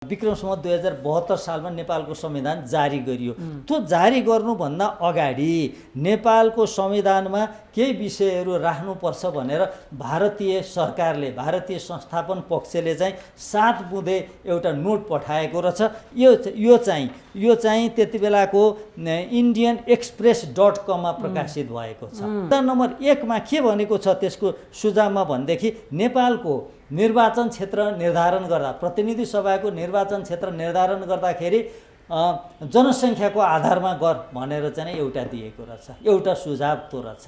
विक्रम सम्वत 2072 सालमा नेपालको संविधान जारी गरियो। त्यो जारी गर्नुभन्दा अगाडि नेपालको संविधानमा केही विषयहरू राख्नुपर्छ भनेर भारतीय सरकारले, भारतीय संस्थापन पक्षले चाहिँ 7 बुँदे एउटा नोट पठाएको रहेछ। यो चाहिँ त्यति बेलाको indianexpress.com मा प्रकाशित भएको छ। नम्बर 1 मा के भनेको छ त्यसको सुझावमा भनेदेखि नेपालको निर्वाचन क्षेत्र निर्धारण गर्दा, प्रतिनिधि सभाको निर्वाचन क्षेत्र निर्धारण गर्दाखेरि जनसङ्ख्याको आधारमा गर भनेर चाहिँ एउटा दिएको रहेछ। एउटा सुझाव त्यो रहेछ।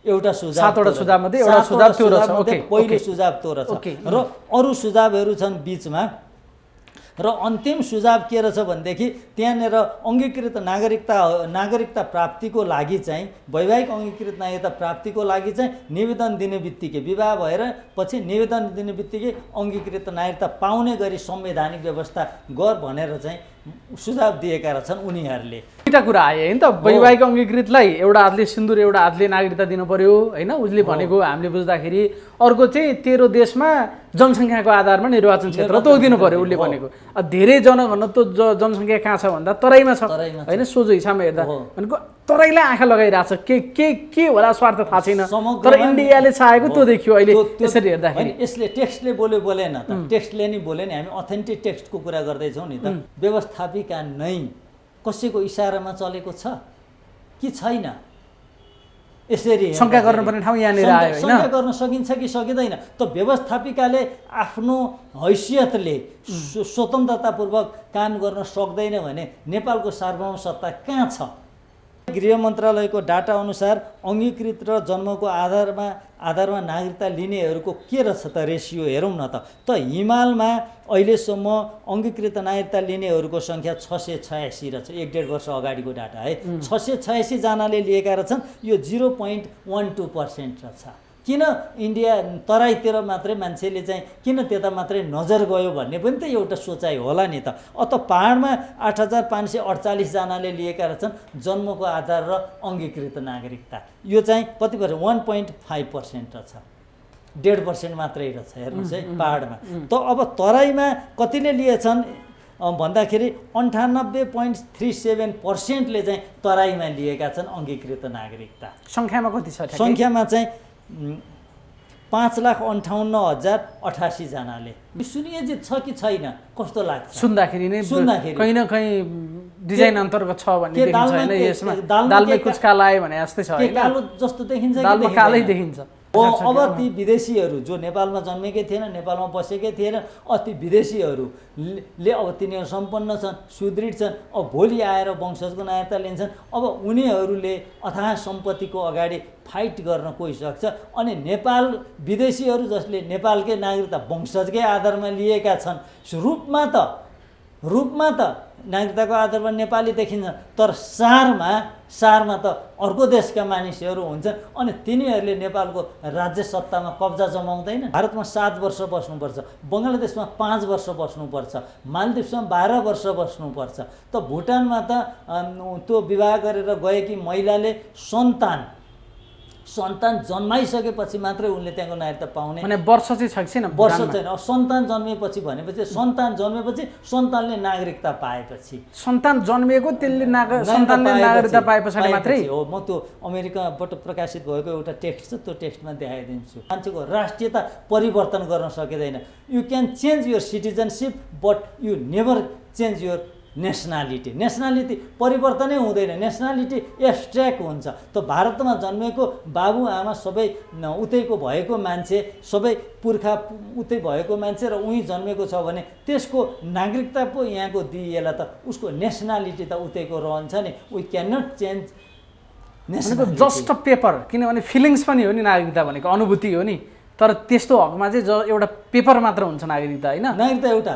एउटा सुझाव, 7वटा सुझावमध्ये एउटा सुझाव त्यो रहेछ। ओके, पहिलो सुझाव त्यो रहेछ। र अरू सुझावहरू छन् बीचमा। र अन्तिम सुझाव के रहेछ भनेदेखि त्यहाँनिर अङ्गीकृत नागरिकता प्राप्तिको लागि चाहिँ, वैवाहिक अङ्गीकृत नागरिकता प्राप्तिको लागि चाहिँ निवेदन दिने बित्तिकै, विवाह भएर पछि निवेदन दिने बित्तिकै अङ्गीकृत नागरिकता पाउने गरी संवैधानिक व्यवस्था गर भनेर चाहिँ सुझाव दिएका रहेछन् उनीहरूले। दुईटा कुरा आयो हैन त, वैवाहिक अङ्गीकृतलाई एउटा हातले सिन्दुर एउटा हातले नागरिकता दिनु पर्यो हैन, उसले भनेको हामीले बुझ्दाखेरि। अर्को चाहिँ तेरो देशमा जनसङ्ख्याको आधारमा निर्वाचन क्षेत्र तोकिदिनु पर्यो उसले भनेको। धेरै जनघनत्व जनसङ्ख्या कहाँ छ भन्दा तराईमा छ हैन, सोझो हिसाबमा हेर्दा भनेको तराईलाई आँखा लगाइरहेछ। के होला स्वार्थ थाहा छैन, तर इन्डियाले चाहेको त्यो देखियो अहिले त्यसरी हेर्दाखेरि। यसले टेक्स्टले बोलेन त, टेक्स्टले नि बोलेन। हामी अथेन्टिक टेक्स्टको कुरा गर्दैछौँ नि त। व्यवस्थापिका नै कसैको इसारामा चलेको छ कि छैन, यसरी शङ्का गर्नुपर्ने ठाउँ यहाँनिर आयो हैन। शङ्का गर्न सकिन्छ कि सकिँदैन? त व्यवस्थापिकाले आफ्नो हैसियतले स्वतन्त्रतापूर्वक काम गर्न सक्दैन भने नेपालको सार्वभौम सत्ता कहाँ छ? गृह मन्त्रालयको डाटा अनुसार अङ्गीकृत र जन्मको आधारमा नागरिकता लिनेहरूको के रहेछ त रेसियो हेरौँ न त। हिमालमा अहिलेसम्म अङ्गीकृत नागरिकता लिनेहरूको सङ्ख्या 686 रहेछ। 1.5 वर्ष अगाडिको डाटा है। 686 जनाले लिएका रहेछन्। यो 0.12% रहेछ। किन इन्डिया तराईतिर मात्रै मान्छेले चाहिँ किन त्यता मात्रै नजर गयो भन्ने पनि त एउटा सोचाइ होला नि त। पहाडमा 8548 जनाले लिएका रहेछन् जन्मको आधार र अङ्गीकृत नागरिकता। यो चाहिँ कति पर्छ? 1.5% रहेछ। 1.5% मात्रै रहेछ हेर्नुहोस् है पहाडमा। अब तराईमा कतिले लिएछन् भन्दाखेरि 98.37% ले चाहिँ तराईमा लिएका छन् अङ्गीकृत नागरिकता। सङ्ख्यामा कति छ? सङ्ख्यामा चाहिँ 5,58,088 जनाले। सुनियोजित छ कि छैन कस्तो लाग्छ? सुन्दाखेरि कहीँ न कहीँ डिजाइन अन्तर्गत छ भन्ने देखिन्छ हैन। यसमा दालमै कुछ काला आयो भने जस्तै छ हैन। कालो जस्तो देखिन्छ कि दालमा कालै देखिन्छ। अब ती विदेशीहरू जो नेपालमा जन्मेकै थिएन, नेपालमा बसेकै थिएन, ती विदेशीहरूले अब तिनीहरू सम्पन्न छन्, सुदृढ छन्। अब भोलि आएर वंशजको नागरिकता लिन्छन्। अब उनीहरूले अथाह सम्पत्तिको अगाडि फाइट गर्न गइसक्छ। अनि विदेशीहरू जसले नेपालकै नागरिकता वंशजकै आधारमा लिएका छन्, रूपमा त नागरिकताको आधारमा नेपाली देखिन्छ, तर सारमा त अर्को देशका मानिसहरू हुन्छन्। अनि तिनीहरूले नेपालको राज्य सत्तामा कब्जा जमाउँदैन। भारतमा 7 वर्ष बस्नुपर्छ, बङ्गलादेशमा 5 वर्ष बस्नुपर्छ, मालदिप्समा 12 वर्ष बस्नुपर्छ। भुटानमा त त्यो विवाह गरेर गएकी महिलाले सन्तान जन्माइसकेपछि मात्रै उनले त्यहाँको नागरिकता पाउने। भने वर्ष चाहिँ छैन, वर्ष छैन। सन्तान जन्मेपछि भनेपछि सन्तानले नागरिकता पाएपछि, सन्तान जन्मिएको त्यसले सन्तानले नागरिकता पाए पछाडि मात्रै हो। म त्यो अमेरिकाबाट प्रकाशित भएको एउटा टेक्स्ट छ, त्यो टेक्स्टमा देखाइदिन्छु। मान्छेको राष्ट्रियता परिवर्तन गर्न सकिँदैन। You can change your citizenship but you never change your nationality परिवर्तनै हुँदैन। नेसनालिटी एब्स्ट्र्याक्ट हुन्छ। भारतमा जन्मेको बाबुआमा सबै उतैको भएको मान्छे, सबै पुर्खा उतै भएको मान्छे र उहीँ जन्मेको छ भने त्यसको नागरिकता पो यहाँको दिइएला त उसको नेसनालिटी त उतैको रहन्छ नि। We can not change nationality. Just a paper, किनभने फिलिङ्स पनि हो नि नागरिकता भनेको, अनुभूति हो नि। तर त्यस्तो हकमा चाहिँ एउटा पेपर मात्र हुन्छ नागरिकता हैन। नागरिकता एउटा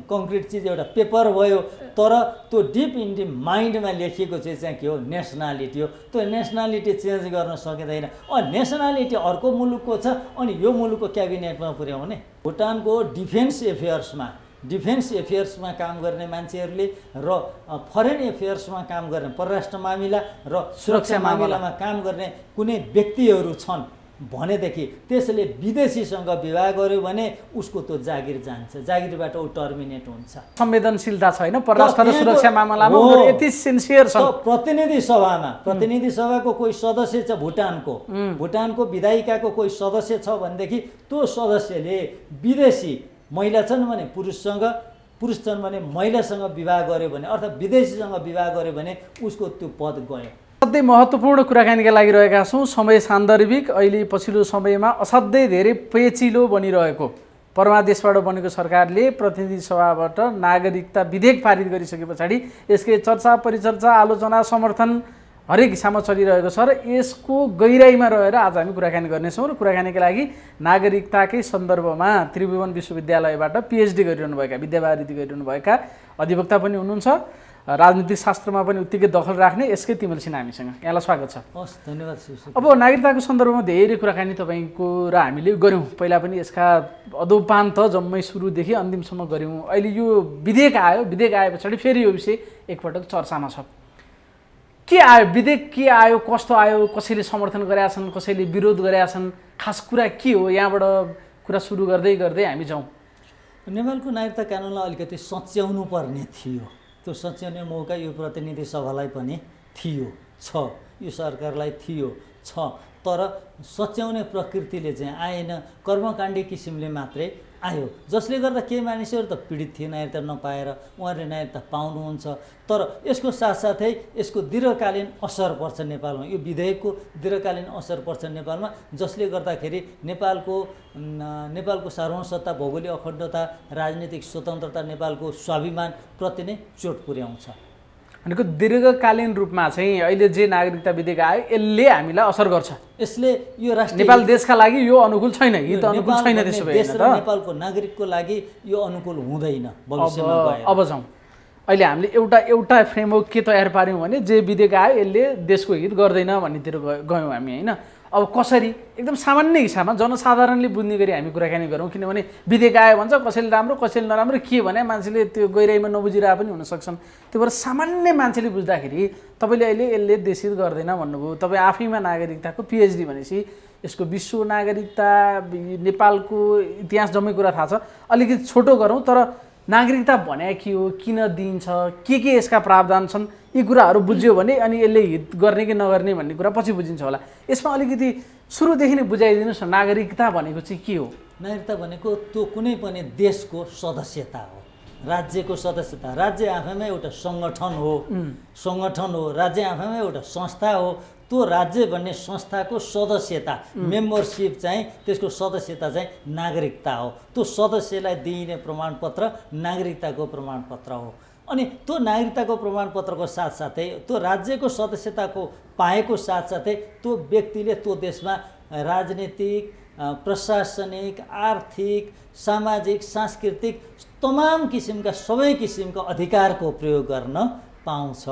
कङ्क्रिट चिज, एउटा पेपर भयो। तर त्यो डिप इन द माइन्डमा लेखिएको चाहिँ के हो? नेसनालिटी हो। त्यो नेसनालिटी चेन्ज गर्न सकिँदैन। नेसनालिटी अर्को मुलुकको छ अनि यो मुलुकको क्याबिनेटमा पुर्याउने। भुटानको डिफेन्स एफेयर्समा काम गर्ने मान्छेहरूले र फरेन एफेयर्समा काम गर्ने, परराष्ट्र मामिला र सुरक्षा मामिलामा काम गर्ने कुनै व्यक्तिहरू छन् भनेदेखि त्यसले विदेशीसँग विवाह गर्यो भने उसको त्यो जागिर जान्छ, जागिरबाट ऊ टर्मिनेट हुन्छ। संवेदनशीलता छैन परराष्ट्र र त्यहाँको- सुरक्षा मामलामा हो। उनीहरू यति सिन्सियर छन्। प्रतिनिधि सभाको कोही सदस्य छ भुटानको विधायिकाको कोही सदस्य छ भनेदेखि त्यो सदस्यले विदेशी महिला छन् भने पुरुष छन् भने महिलासँग विवाह गर्यो भने अर्थात् विदेशीसँग विवाह गर्यो भने उसको त्यो पद गयो। असाध्यै महत्त्वपूर्ण कुराकानीका लागि रहेका छौँ। समय सान्दर्भिक, अहिले पछिल्लो समयमा असाध्यै धेरै पेचिलो बनिरहेको परमादेशबाट बनेको सरकारले प्रतिनिधि सभाबाट नागरिकता विधेयक पारित गरिसके पछाडि यसकै चर्चा परिचर्चा आलोचना समर्थन हरेक हिसाबमा चलिरहेको छ र यसको गहिराइमा रहेर आज हामी कुराकानी गर्नेछौँ। र कुराकानीका लागि नागरिकताकै सन्दर्भमा त्रिभुवन विश्वविद्यालयबाट पिएचडी गरिरहनुभएका विद्यावारिधि गरिरहनुभएका अधिवक्ता पनि हुनुहुन्छ, राजनीतिक शास्त्रमा पनि उत्तिकै दखल राख्ने एसके तिमल सिन्हा हामीसँग। यहाँलाई स्वागत छ। हस्, धन्यवाद। अब नागरिकताको सन्दर्भमा धेरै कुराकानी तपाईँको र हामीले गऱ्यौँ, पहिला पनि यसका अदोपान्त जम्मै सुरुदेखि अन्तिमसम्म गऱ्यौँ। अहिले यो विधेयक आयो पछाडि फेरि यो विषय एकपटक चर्चामा छ। के आयो विधेयक, के आयो, कस्तो आयो, कसैले समर्थन गरेका छन्, कसैले विरोध गरेका छन्, खास कुरा के हो? यहाँबाट कुरा सुरु गर्दै गर्दै हामी जाउँ। नेपालको नागरिकता कानुनलाई अलिकति सच्याउनु पर्ने थियो। त्यो सच्याउने मौका यो प्रतिनिधि सभालाई पनि थियो, यो सरकारलाई थियो, तर सच्याउने प्रकृतिले चाहिँ आएन, कर्मकाण्डी किसिमले मात्रै आयो, जसले गर्दा केही मानिसहरू त पीडित थिए नागरिकता नपाएर, उहाँहरूले नागरिकता पाउनुहुन्छ। तर यसको साथसाथै यसको दीर्घकालीन असर पर्छ नेपालमा, यो विधेयकको दीर्घकालीन असर पर्छ नेपालमा, जसले गर्दाखेरि नेपालको सार्वभौमसत्ता, भौगोलिक अखण्डता, राजनीतिक स्वतन्त्रता, नेपालको स्वाभिमानप्रति नै चोट पुर्याउँछ। भनेको दीर्घकालीन रूपमा चाहिँ अहिले जे नागरिकता विधेयक आयो यसले हामीलाई असर गर्छ। यसले यो राष्ट्रिय नेपाल देशका लागि यो अनुकूल छैन, हित अनुकूल छैन, त्यसो भए देश र नेपालको नागरिकको लागि यो अनुकूल हुँदैन भविष्यमा गएर। अब जाउँ, अहिले हामीले एउटा फ्रेमवर्क के तयार पार्यौँ भने जे विधेयक आयो यसले देशको हित गर्दैन भन्नेतिर गयौँ हामी, होइन? अब कसरी एकदम सामान्य हिसाबमा जनसाधारणले बुझ्ने गरी हामी कुराकानी गरौँ, किनभने विधेयक आयो भन्छ कसैले राम्रो कसैले नराम्रो, के भने मान्छेले त्यो गहिराइमा नबुझिरहेको पनि हुनसक्छन्। त्यो भएर सामान्य मान्छेले बुझ्दाखेरि तपाईँले अहिले यसले देशहित गर्दैन भन्नुभयो, तपाईँ आफैमा नागरिकताको पिएचडी भनेपछि यसको विश्व नागरिकता नेपालको इतिहास जम्मै कुरा थाहा छ। अलिकति छोटो गरौँ, तर नागरिकता भने के हो, किन दिइन्छ, के यसका प्रावधान छन्, यी कुराहरू बुझ्यो भने अनि यसले हित गर्ने कि नगर्ने भन्ने कुरा पछि बुझिन्छ होला। यसमा अलिकति सुरुदेखि नै बुझाइदिनुहोस् न, नागरिकता भनेको चाहिँ के हो? नागरिकता भनेको त्यो कुनै पनि देशको सदस्यता हो, राज्यको सदस्यता। राज्य आफैमा एउटा सङ्गठन हो, राज्य आफैमा एउटा संस्था हो। त्यो राज्य भन्ने संस्थाको सदस्यता, मेम्बरसिप चाहिँ, त्यसको सदस्यता चाहिँ नागरिकता हो। त्यो सदस्यलाई दिइने प्रमाणपत्र नागरिकताको प्रमाणपत्र हो। अनि त्यो नागरिकताको प्रमाणपत्रको साथसाथै त्यो राज्यको सदस्यताको पाएको साथसाथै त्यो व्यक्तिले त्यो देशमा राजनीतिक, प्रशासनिक, आर्थिक, सामाजिक, सांस्कृतिक तमाम किसिमका सबै किसिमका अधिकारको प्रयोग गर्न पाउँछ।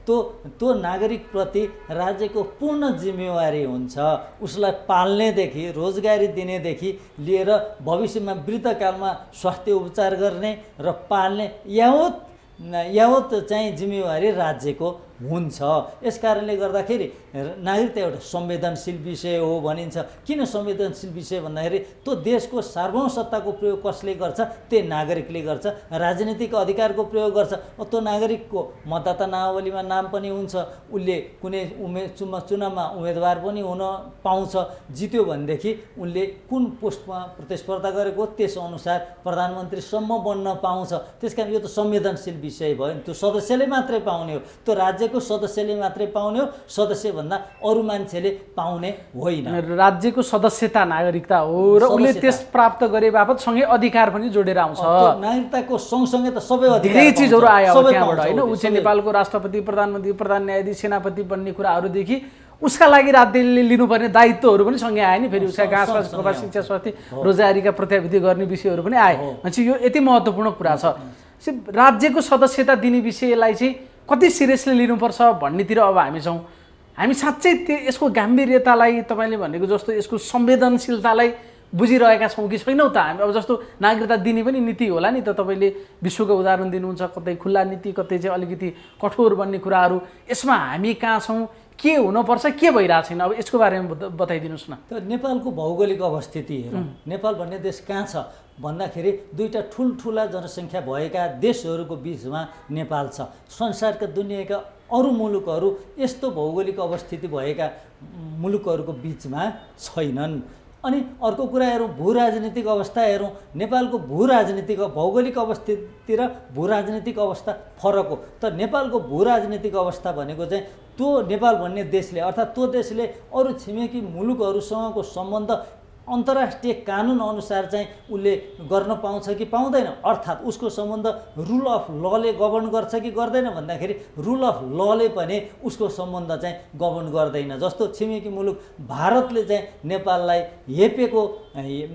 त्यो नागरिकप्रति राज्यको पूर्ण जिम्मेवारी हुन्छ। उसलाई पाल्नेदेखि, रोजगारी दिनेदेखि लिएर भविष्यमा वृद्धकालमा स्वास्थ्य उपचार गर्ने र पाल्ने यावत चाहिँ जिम्मेवारी राज्यको हुन्छ। यस कारणले गर्दाखेरि नागरिकता एउटा संवेदनशील विषय हो भनिन्छ। किन संवेदनशील विषय भन्दाखेरि त्यो देशको सार्वभौम सत्ताको प्रयोग कसले गर्छ? त्यही नागरिकले गर्छ। राजनीतिक अधिकारको प्रयोग गर्छ। त्यो नागरिकको मतदाता नावलीमा नाम पनि हुन्छ, उसले कुनै चुनावमा उम्मेदवार पनि हुन पाउँछ। जित्यो भनेदेखि उनले कुन पोस्टमा प्रतिस्पर्धा गरेको त्यसअनुसार प्रधानमन्त्रीसम्म बन्न पाउँछ। त्यसकारण यो त संवेदनशील विषय भयो नि, त्यो सदस्यले मात्रै पाउने हो, त्यो राज्यको सदस्यले मात्रै पाउने हो, सदस्यभन्दा अरू मान्छेले पाउने होइन। राज्यको सदस्यता नागरिकता हो र उसले त्यस प्राप्त गरे बापत सँगै अधिकार पनि जोडेर आउँछ। नागरिकताको सँगसँगै त सबै अधिकार, धेरै चिजहरू आयो त्यहाँबाट, होइन? ऊ चाहिँ नेपालको राष्ट्रपति, प्रधानमन्त्री, प्रधान न्यायाधीश, सेनापति बन्ने कुराहरूदेखि उसका लागि राज्यले लिनुपर्ने दायित्वहरू पनि सँगै आए नि। फेरि उसका घाँस खबर, शिक्षा, स्वास्थ्य, रोजगारीका प्रत्याभूति गर्ने विषयहरू पनि आए। भनेपछि यो यति महत्त्वपूर्ण कुरा छ। राज्यको सदस्यता दिने विषयलाई चाहिँ कति सिरियसली लिनुपर्छ भन्नेतिर अब हामी जाउँ। हामी साँच्चै यसको गम्भीर्यतालाई, तपाईँले भनेको जस्तो यसको संवेदनशीलतालाई बुझिरहेका छौँ कि छैनौँ त हामी? अब जस्तो नागरिकता दिने पनि नीति होला नि त, तपाईँले विश्वको उदाहरण दिनुहुन्छ, कतै खुल्ला नीति, कतै चाहिँ अलिकति कठोर बन्ने कुराहरू। यसमा हामी कहाँ छौँ, के हुनुपर्छ, के भइरहेको छैन, अब यसको बारेमा बताइदिनुहोस् न। त नेपालको भौगोलिक अवस्थिति हेरौँ। नेपाल भन्ने देश कहाँ छ भन्दाखेरि दुईवटा ठुल्ठुला जनसङ्ख्या भएका देशहरूको बिचमा नेपाल छ। संसारका दुनियाँका अरू मुलुकहरू यस्तो भौगोलिक अवस्थिति भएका मुलुकहरूको बिचमा छैनन्। अनि अर्को कुरा हेरौँ, भू राजनीतिक अवस्था हेरौँ। नेपालको भू राजनीतिक भौगोलिक अवस्थिति र भू राजनीतिक अवस्था फरक हो। त नेपालको भू राजनीतिक अवस्था भनेको चाहिँ त्यो नेपाल भन्ने देशले, अर्थात् त्यो देशले अरू छिमेकी मुलुकहरूसँगको सम्बन्ध अन्तर्राष्ट्रिय कानुन अनुसार चाहिँ उसले गर्न पाउँछ कि पाउँदैन, अर्थात् उसको सम्बन्ध रुल अफ लले गभर्न गर्छ कि गर्दैन भन्दाखेरि रुल अफ लले पनि उसको सम्बन्ध चाहिँ गभर्न गर्दैन। जस्तो छिमेकी मुलुक भारतले चाहिँ नेपाललाई हेपेको,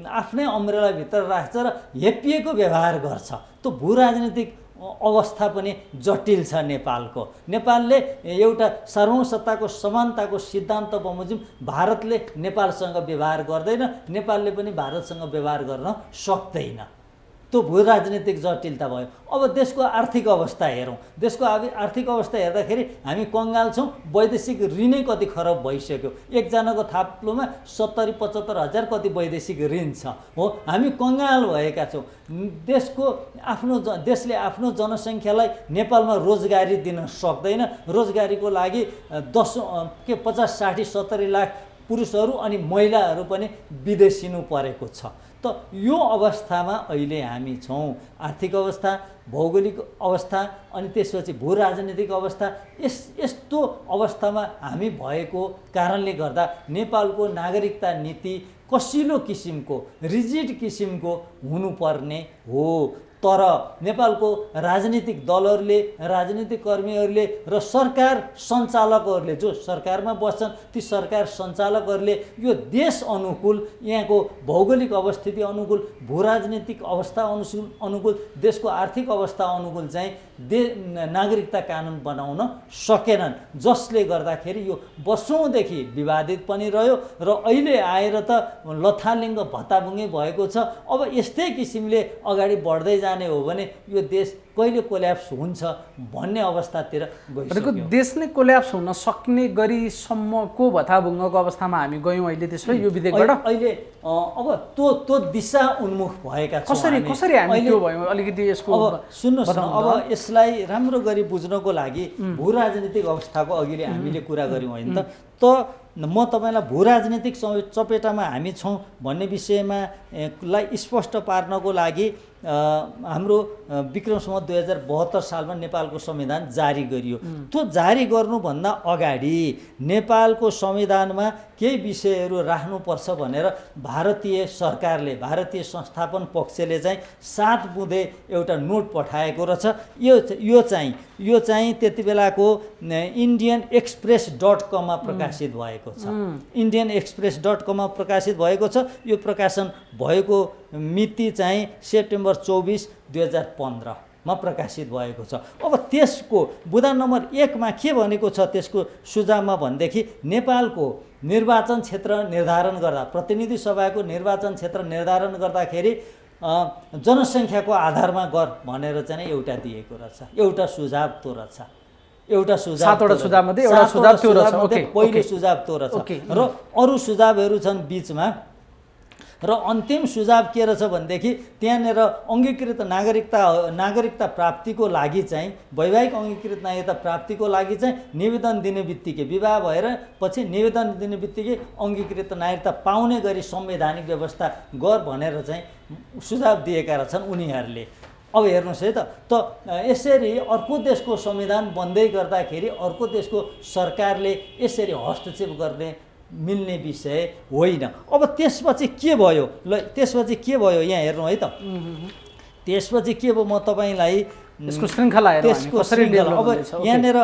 आफ्नै अम्ब्रेलाभित्र राख्छ र हेपिएको व्यवहार गर्छ। त्यो भू राजनीतिक अवस्था पनि जटिल छ नेपालको। नेपालले एउटा सार्वभौमसत्ताको समानताको सिद्धान्त बमोजिम भारतले नेपालसँग व्यवहार गर्दैन, नेपालले पनि भारतसँग व्यवहार गर्न सक्दैन। त्यो भू राजनीतिक जटिलता भयो। अब देशको आर्थिक अवस्था हेरौँ। देशको आर्थिक अवस्था हेर्दाखेरि हामी कङ्गाल छौँ। वैदेशिक ऋणै कति खरब भइसक्यो। एकजनाको थाप्लोमा 70-75 हजार कति वैदेशिक ऋण छ। हो, हामी कङ्गाल भएका छौँ। देशले आफ्नो जनसङ्ख्यालाई नेपालमा रोजगारी दिन सक्दैन। रोजगारीको लागि 50-60-70 लाख पुरुषहरू अनि महिलाहरू पनि विदेशिनु परेको छ। त यो अवस्थामा अहिले हामी छौँ। आर्थिक अवस्था, भौगोलिक अवस्था अनि त्यसपछि भू राजनीतिक अवस्था, यस्तो अवस्थामा हामी भएको कारणले गर्दा नेपालको नागरिकता नीति कसिलो किसिमको, रिजिड किसिमको हुनुपर्ने हो। तर नेपालको राजनीतिक दलहरूले, राजनीतिक कर्मीहरूले र सरकार सञ्चालकहरूले, जो सरकारमा बस्छन् ती सरकार सञ्चालकहरूले यो देश अनुकूल, यहाँको भौगोलिक अवस्थिति अनुकूल, भू राजनीतिक अवस्था अनुकूल, देशको आर्थिक अवस्था अनुकूल चाहिँ नागरिकता कानुन बनाउन सकेनन्। जसले गर्दाखेरि यो वर्षौँदेखि विवादित पनि रह्यो र अहिले आएर त लथालिङ्ग भत्ताभुङ्गे भएको छ। अब यस्तै किसिमले अगाडि बढ्दै जाने हो भने यो देश कहिले कोल्याप्स हुन्छ भन्ने अवस्थातिर गइसक्यो। देश नै कोल्याप्स हुन सक्ने गरीसम्मको भत्ताभुङ्गको अवस्थामा हामी गयौँ अहिले। त्यसो यो विधेयकबाट अहिले अब त्यो दिशा उन्मुख भएका छौँ। कसरी हामी त्यो भयौँ अलिकति यसको अब सुन्नुहोस् न, अब यसलाई राम्रो गरी बुझ्नको लागि भू राजनीतिक अवस्थाको अघिले हामीले कुरा गऱ्यौँ होइन त म तपाईँलाई भू राजनीतिक चपेटामा हामी छौँ भन्ने विषयमा स्पष्ट पार्नको लागि हाम्रो विक्रम सम्वत 2072 सालमा नेपालको संविधान जारी गरियो। त्यो जारी गर्नुभन्दा अगाडि नेपालको संविधानमा केही विषयहरू राख्नुपर्छ भनेर भारतीय सरकारले, भारतीय संस्थापन पक्षले चाहिँ 7 बुँदे एउटा नोट पठाएको रहेछ। यो चाहिँ त्यति बेलाको indianexpress.com मा प्रकाशित भएको छ। indianexpress.com मा प्रकाशित भएको छ। यो प्रकाशन भएको मिति चाहिँ सेप्टेम्बर 24, 2015 मा प्रकाशित भएको छ। अब त्यसको बुँदा नम्बर 1 मा के भनेको छ त्यसको सुझावमा भनेदेखि नेपालको निर्वाचन क्षेत्र निर्धारण गर्दा, प्रतिनिधि सभाको निर्वाचन क्षेत्र निर्धारण गर्दाखेरि जनसङ्ख्याको आधारमा गर भनेर चाहिँ एउटा दिएको रहेछ। एउटा सुझाव त्यो रहेछ। एउटा सुझाव, 7वटा सुझावमध्ये एउटा सुझाव त्यो रहेछ। ओके, पहिलो सुझाव त्यो रहेछ र अरू सुझावहरू छन् बिचमा। र अन्तिम सुझाव के रहेछ भनेदेखि त्यहाँनिर अङ्गीकृत नागरिकता प्राप्तिको लागि चाहिँ, वैवाहिक अङ्गीकृत नागरिकता प्राप्तिको लागि चाहिँ निवेदन दिने बित्तिकै, विवाह भएर पछि निवेदन दिने बित्तिकै अङ्गीकृत नागरिकता पाउने गरी संवैधानिक व्यवस्था गर भनेर चाहिँ सुझाव दिएका रहेछन् उनीहरूले। अब हेर्नुहोस् है त यसरी अर्को देशको संविधान बन्दै गर्दाखेरि अर्को देशको सरकारले यसरी हस्तक्षेप गर्ने मिल्ने विषय होइन। अब त्यसपछि के भयो त्यसपछि के भयो यहाँ हेर्नु है त। त्यसपछि के भयो म तपाईँलाई यसको श्रृङ्खला अब यहाँनिर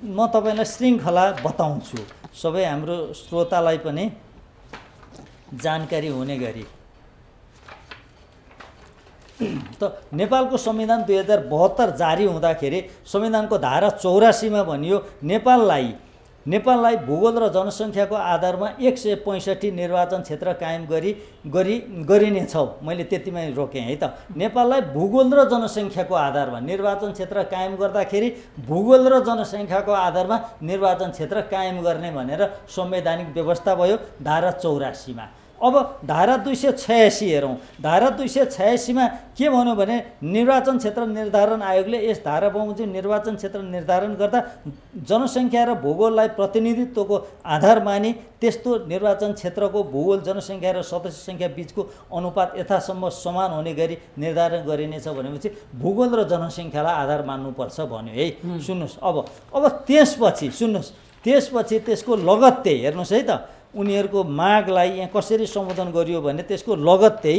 म तपाईँलाई श्रृङ्खला बताउँछु, सबै हाम्रो श्रोतालाई पनि जानकारी हुने गरी। त नेपालको संविधान 2072 जारी हुँदाखेरि संविधानको धारा 84 मा भनियो नेपाललाई नेपाललाई भूगोल र जनसङ्ख्याको आधारमा 165 निर्वाचन क्षेत्र कायम गरिनेछ। मैले त्यतिमै रोकेँ है त। नेपाललाई भूगोल र जनसङ्ख्याको आधारमा निर्वाचन क्षेत्र कायम गर्दाखेरि भूगोल र जनसङ्ख्याको आधारमा निर्वाचन क्षेत्र कायम गर्ने भनेर संवैधानिक व्यवस्था भयो धारा 84 मा। अब धारा 286 हेरौँ। धारा 286 मा के भन्यो भने निर्वाचन क्षेत्र निर्धारण आयोगले यस धारा बमोजिम निर्वाचन क्षेत्र निर्धारण गर्दा जनसङ्ख्या र भूगोललाई प्रतिनिधित्वको आधार मानी त्यस्तो निर्वाचन क्षेत्रको भूगोल जनसङ्ख्या र सदस्य सङ्ख्या बीचको अनुपात यथासम्म समान हुने गरी निर्धारण गरिनेछ भनेपछि भूगोल र जनसङ्ख्यालाई आधार मान्नुपर्छ भन्यो है। सुन्नुहोस्, अब त्यसपछि सुन्नुहोस्, त्यसपछि त्यसको लगत्तै हेर्नुहोस् है त, उनीहरूको मागलाई यहाँ कसरी सम्बोधन गरियो भने त्यसको लगत्तै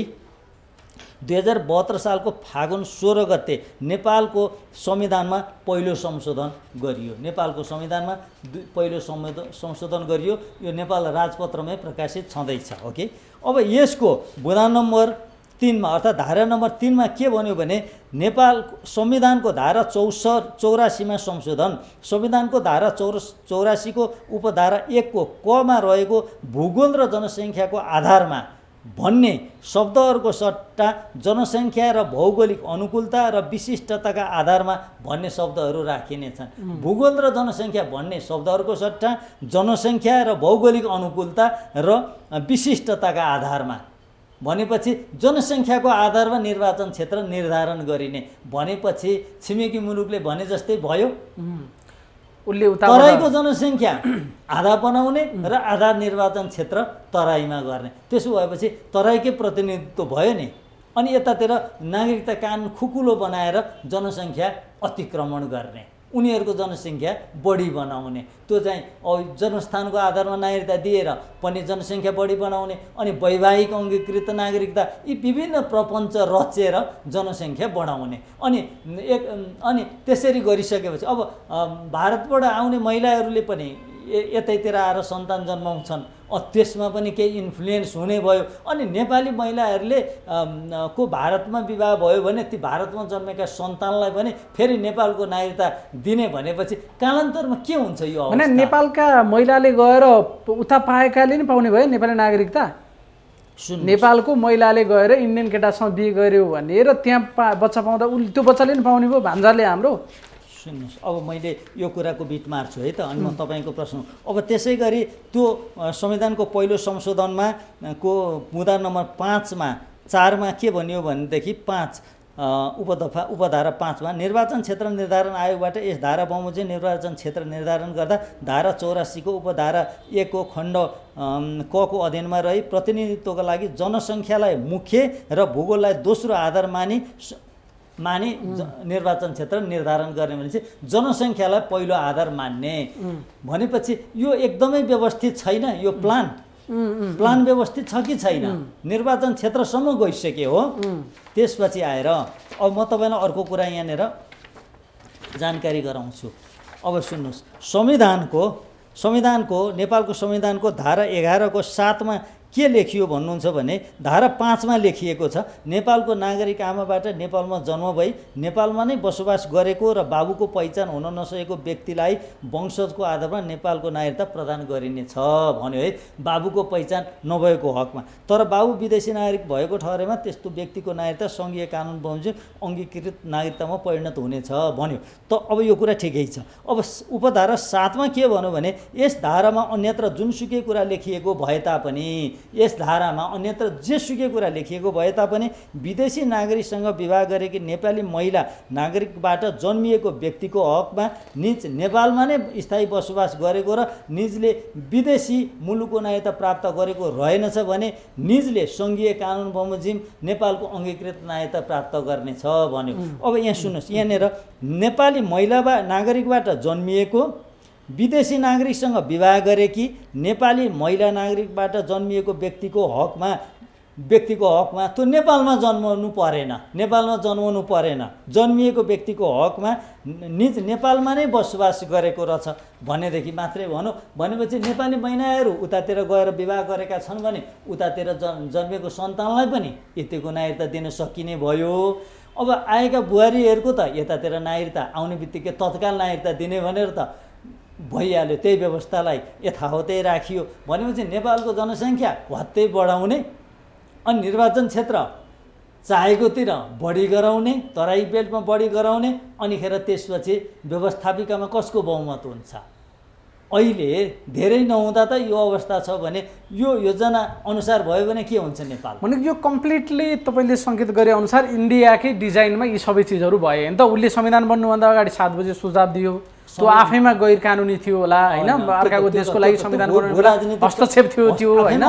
2072 सालको फागुन 16 गते नेपालको संविधानमा पहिलो संशोधन गरियो। नेपालको संविधानमा पहिलो संशोधन गरियो। यो नेपाल राजपत्रमै प्रकाशित छँदैछ। ओके, अब यसको बुँदा नम्बर 3 मा अर्थात् धारा नम्बर 3 मा के भन्यो भने नेपाल संविधानको धारा 84 मा संशोधन, संविधानको धारा 84 को उपधारा 1 को क मा रहेको भूगोल र जनसङ्ख्याको आधारमा भन्ने शब्दहरूको सट्टा जनसङ्ख्या र भौगोलिक अनुकूलता र विशिष्टताका आधारमा भन्ने शब्दहरू राखिनेछन्। भूगोल र जनसङ्ख्या भन्ने शब्दहरूको सट्टा जनसङ्ख्या र भौगोलिक अनुकूलता र विशिष्टताका आधारमा भनेपछि जनसङ्ख्याको आधारमा निर्वाचन क्षेत्र निर्धारण गरिने भनेपछि छिमेकी मुलुकले भने जस्तै भयो। तराईको जनसङ्ख्या आधा बनाउने र आधा निर्वाचन क्षेत्र तराईमा गर्ने। त्यसो भएपछि तराईकै प्रतिनिधित्व भयो नि। अनि यतातिर नागरिकता कानुन खुकुलो बनाएर जनसङ्ख्या अतिक्रमण गर्ने, उनीहरूको जनसङ्ख्या बढी बनाउने, त्यो चाहिँ जन्मस्थानको आधारमा नागरिकता दिएर पनि जनसङ्ख्या बढी बनाउने, अनि वैवाहिक अङ्गीकृत नागरिकता, यी विभिन्न प्रपञ्च रचेर जनसङ्ख्या बढाउने। अनि त्यसरी गरिसकेपछि अब भारतबाट आउने महिलाहरूले पनि यतैतिर आएर सन्तान जन्माउँछन्, त्यसमा पनि केही इन्फ्लुएन्स हुने भयो। अनि नेपाली महिलाहरूले को भारतमा विवाह भयो भने ती भारतमा जन्मेका सन्तानलाई पनि फेरि नेपालको नागरिकता दिने भनेपछि कालान्तरमा के हुन्छ यो भने नेपालका महिलाले गएर उता पाएकाले नि पाउने भयो नेपाली नागरिकता। नेपालको महिलाले गएर इन्डियन केटासँग बिहे गर्यो भनेर त्यहाँ बच्चा पाउँदा त्यो बच्चाले नि पाउने भयो भान्जाले हाम्रो। सुन्नुहोस्, अब मैले यो कुराको बिट मार्छु है त। अनि म तपाईँको प्रश्न, अब त्यसै गरी त्यो संविधानको पहिलो संशोधनमा को बुँदा नम्बर 4 मा के भनियो भनेदेखि 5 उपधारा 5 मा निर्वाचन क्षेत्र निर्धारण आयोगबाट यस धारा बमोजिम निर्वाचन क्षेत्र निर्धारण गर्दा धारा 84 को उपधारा 1 को खण्ड क को अधीनमा रही प्रतिनिधित्वका लागि जनसङ्ख्यालाई मुख्य र भूगोललाई दोस्रो आधार मानी निर्वाचन क्षेत्र निर्धारण गर्ने भनेपछि जनसङ्ख्यालाई पहिलो आधार मान्ने भनेपछि यो एकदमै व्यवस्थित छैन। यो प्लान व्यवस्थित छ कि छैन? निर्वाचन क्षेत्रसम्म गइसक्यो हो। त्यसपछि आएर अब म तपाईँलाई अर्को कुरा यहाँनिर जानकारी गराउँछु। अब सुन्नुहोस्, संविधानको नेपालको संविधानको धारा 11 को 7 मा के लेखियो भन्नुहुन्छ भने धारा 5 मा लेखिएको छ, नेपालको नागरिक आमाबाट नेपालमा जन्म भई नेपालमा नै बसोबास गरेको र बाबुको पहिचान हुन नसकेको व्यक्तिलाई वंशजको आधारमा नेपालको नागरिकता प्रदान गरिनेछ भन्यो है। बाबुको पहिचान नभएको हकमा, तर बाबु विदेशी नागरिक भएको ठहरेमा त्यस्तो व्यक्तिको नागरिकता सङ्घीय कानुन बमोजिम अङ्गीकृत नागरिकतामा परिणत हुनेछ भन्यो। त अब यो कुरा ठिकै छ। अब उपधारा 7 मा के भन्यो भने यस धारामा अन्यत्र जुनसुकै कुरा लेखिएको भए तापनि यस धारामा अन्यत्र जेसुकै कुरा लेखिएको भए तापनि विदेशी नागरिकसँग विवाह गरेकी नेपाली महिला नागरिकबाट जन्मिएको व्यक्तिको हकमा निज नेपालमा नै स्थायी बसोबास गरेको र निजले विदेशी मुलुकको नागरिकता प्राप्त गरेको रहेनछ भने निजले सङ्घीय कानुन बमोजिम नेपालको अङ्गीकृत नागरिकता प्राप्त गर्नेछ भन्यो। अब यहाँ सुन्नुहोस्, यहाँनिर नेपाली महिला नागरिकबाट जन्मिएको विदेशी नागरिकसँग विवाह गरेकी नेपाली महिला नागरिकबाट जन्मिएको व्यक्तिको हकमा त्यो नेपालमा जन्माउनु परेन, जन्मिएको व्यक्तिको हकमा निज नेपालमा नै बसोबास गरेको रहेछ भनेदेखि मात्रै भनौँ। भनेपछि नेपाली महिलाहरू उतातिर गएर विवाह गरेका छन् भने उतातिर जन्मेको सन्तानलाई पनि यतिको नागरिकता दिन सकिने भयो। अब आएका बुहारीहरूको त यतातिर नागरिकता आउने बित्तिकै तत्काल नागरिकता दिने भनेर त भइहाल्यो, त्यही व्यवस्थालाई यथावतै राखियो भनेपछि नेपालको जनसङ्ख्या भत्तै बढाउने अनि निर्वाचन क्षेत्र चाहेकोतिर बढी गराउने, तराई बेल्टमा बढी गराउने, अनिखेर त्यसपछि व्यवस्थापिकामा कसको बहुमत हुन्छ। अहिले धेरै नहुँदा त यो अवस्था छ भने यो योजना अनुसार भयो भने के हुन्छ नेपाल? भनेको यो कम्प्लिटली तपाईँले सङ्केत गरे अनुसार इन्डियाकै डिजाइनमा यी सबै चिजहरू भए नि त। उसले संविधान बन्नुभन्दा अगाडि 7 बजे सुझाव दियो, त्यो आफैमा गैर कानुनी थियो होला होइन, अर्काको देशको लागि संविधान बनाउनु हस्तक्षेप थियो त्यो होइन,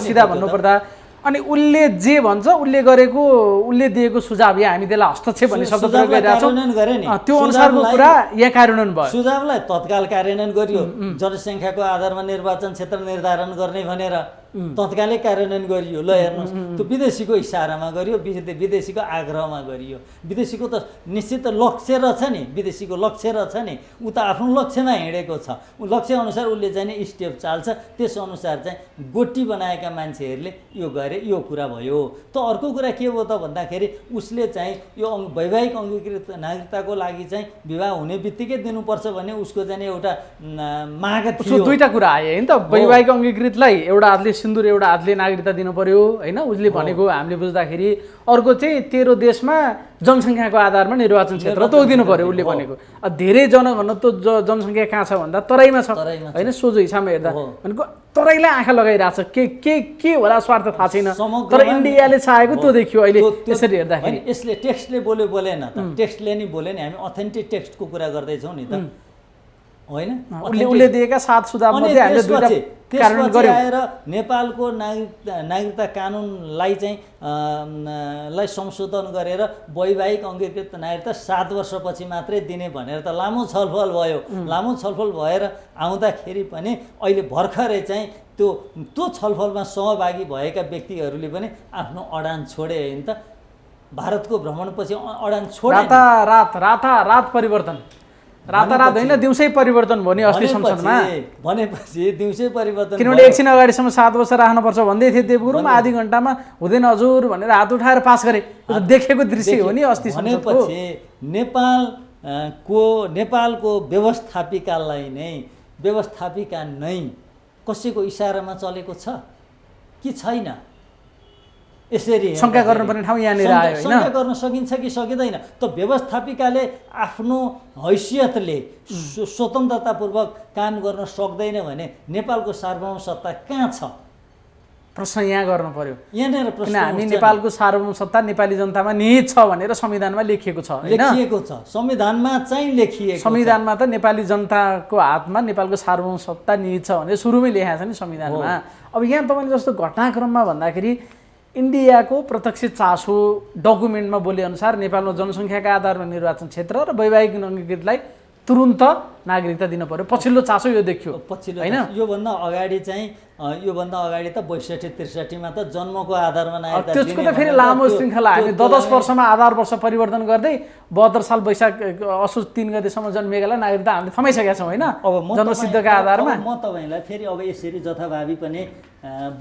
सिधा भन्नुपर्दा। अनि उसले जे भन्छ, उसले गरेको, उसले दिएको सुझाव या हामी त्यसलाई हस्तक्षेप भन्ने शब्द प्रयोग गरिरहेछौँ, त्यो अनुसारको कुरा यहाँ कार्यान्वयन भयो। सुझावलाई तत्काल कार्यान्वयन गरियो, जनसङ्ख्याको आधारमा निर्वाचन क्षेत्र निर्धारण गर्ने भनेर तत्कालै कार्यान्वयन गरियो। ल हेर्नुहोस्, त्यो विदेशीको इसारामा गरियो, विदेशीको आग्रहमा गरियो। विदेशीको त निश्चित लक्ष्य रहेछ नि, विदेशीको लक्ष्य रहेछ नि, ऊ त आफ्नो लक्ष्यमा हिँडेको छ, ऊ लक्ष्यअनुसार उसले चाहिँ नि स्टेप चाल्छ, त्यसअनुसार चाहिँ गोटी बनाएका मान्छेहरूले यो गरे, यो कुरा भयो। त अर्को कुरा के भयो त भन्दाखेरि उसले चाहिँ यो वैवाहिक अङ्गीकृत नागरिकताको लागि चाहिँ विवाह हुने बित्तिकै दिनुपर्छ भन्ने उसको चाहिँ एउटा माग थियो। दुईवटा कुरा आयो होइन त, वैवाहिक अङ्गीकृतलाई एउटा हातले सिन्दुर एउटा हातले नागरिकता दिनु पर्यो होइन, उसले भनेको हामीले बुझ्दाखेरि। अर्को चाहिँ तेरो देशमा जनसङ्ख्याको आधारमा निर्वाचन क्षेत्र तोकिदिनु पर्यो उसले भनेको। धेरै जनघनत्व जनसङ्ख्या कहाँ छ भन्दा तराईमा छ होइन, सोझो हिसाबमा हेर्दा भनेको तराईलाई आँखा लगाइरहेछ। के होला स्वार्थ थाहा छैन, तर इन्डियाले चाहेको त्यो देखियो अहिले यसरी हेर्दाखेरि। यसले टेक्स्टले बोलेन त, टेक्स्टले नि बोले नि, हामी अथेन्टिक टेक्स्टको कुरा गर्दैछौँ नि त होइन। उसले दिएका 7 सुझावमध्ये हामीले दुईटा कार्यान्वयन गर्यौँ। आएर नेपालको नागरिकता कानुनलाई चाहिँ लाई संशोधन गरेर वैवाहिक अङ्गीकृत नागरिकता 7 वर्षपछि मात्रै दिने भनेर त लामो छलफल भयो। लामो छलफल भएर आउँदाखेरि पनि अहिले भर्खरै चाहिँ त्यो छलफलमा सहभागी भएका व्यक्तिहरूले पनि आफ्नो अडान छोडे होइन त। भारतको भ्रमणपछि अडान छोडे। रातारात परिवर्तन, रातारात होइन दिउँसै परिवर्तन भयो नि अस्ति संसदमा। भनेपछि दिउँसै परिवर्तन, किनभने एकछिन अगाडिसम्म 7 वर्ष राख्नुपर्छ भन्दै थिए देवगुरुङ, आधी घन्टामा हुँदैन हजुर भनेर हात उठाएर पास गरे। देखेको दृश्य हो नि अस्ति संसदको। भनेपछि नेपालको व्यवस्थापिका नै कसैको इसारामा चलेको छ कि छैन, यसरी शङ्का गर्नुपर्ने ठाउँ यहाँनिर आयो होइन। शङ्का गर्न सकिन्छ कि सकिँदैन? त व्यवस्थापिकाले आफ्नो हैसियतले स्वतन्त्रतापूर्वक काम गर्न सक्दैन भने नेपालको सार्वभौम सत्ता कहाँ छ? प्रश्न यहाँ गर्नु पर्यो। यहाँनिर प्रश्न, हामी नेपालको सार्वभौम सत्ता नेपाली जनतामा निहित छ भनेर संविधानमा लेखिएको छ, लेखिएको छ, संविधानमा चाहिँ लेखिएको, संविधानमा त नेपाली जनताको हातमा नेपालको सार्वभौम सत्ता निहित छ भनेर सुरुमै लेखेको छ नि संविधानमा। अब यहाँ तपाईँले जस्तो घटनाक्रममा भन्दाखेरि इन्डियाको प्रत्यक्ष चासो डकुमेन्टमा बोले अनुसार नेपालमा जनसङ्ख्याका आधारमा निर्वाचन क्षेत्र र वैवाहिक अङ्गीकृतलाई तुरुन्त नागरिकता दिनु पर्यो। पछिल्लो चासो यो देखियो होइन। योभन्दा अगाडि त 62-63 मा त जन्मको आधारमा नागरिकता दिने, त्यसको त फेरि लामो श्रृङ्खला। हामी 10 वर्षमा आधार वर्ष परिवर्तन गर्दै 72 साल वैशाख असोज 3 गतेसम्म जन्मिएकालाई नागरिकता हामीले थमाइसकेका छौँ होइन, जन्मसिद्धका आधारमा। म तपाईँलाई फेरि अब यसरी जथाभावी पनि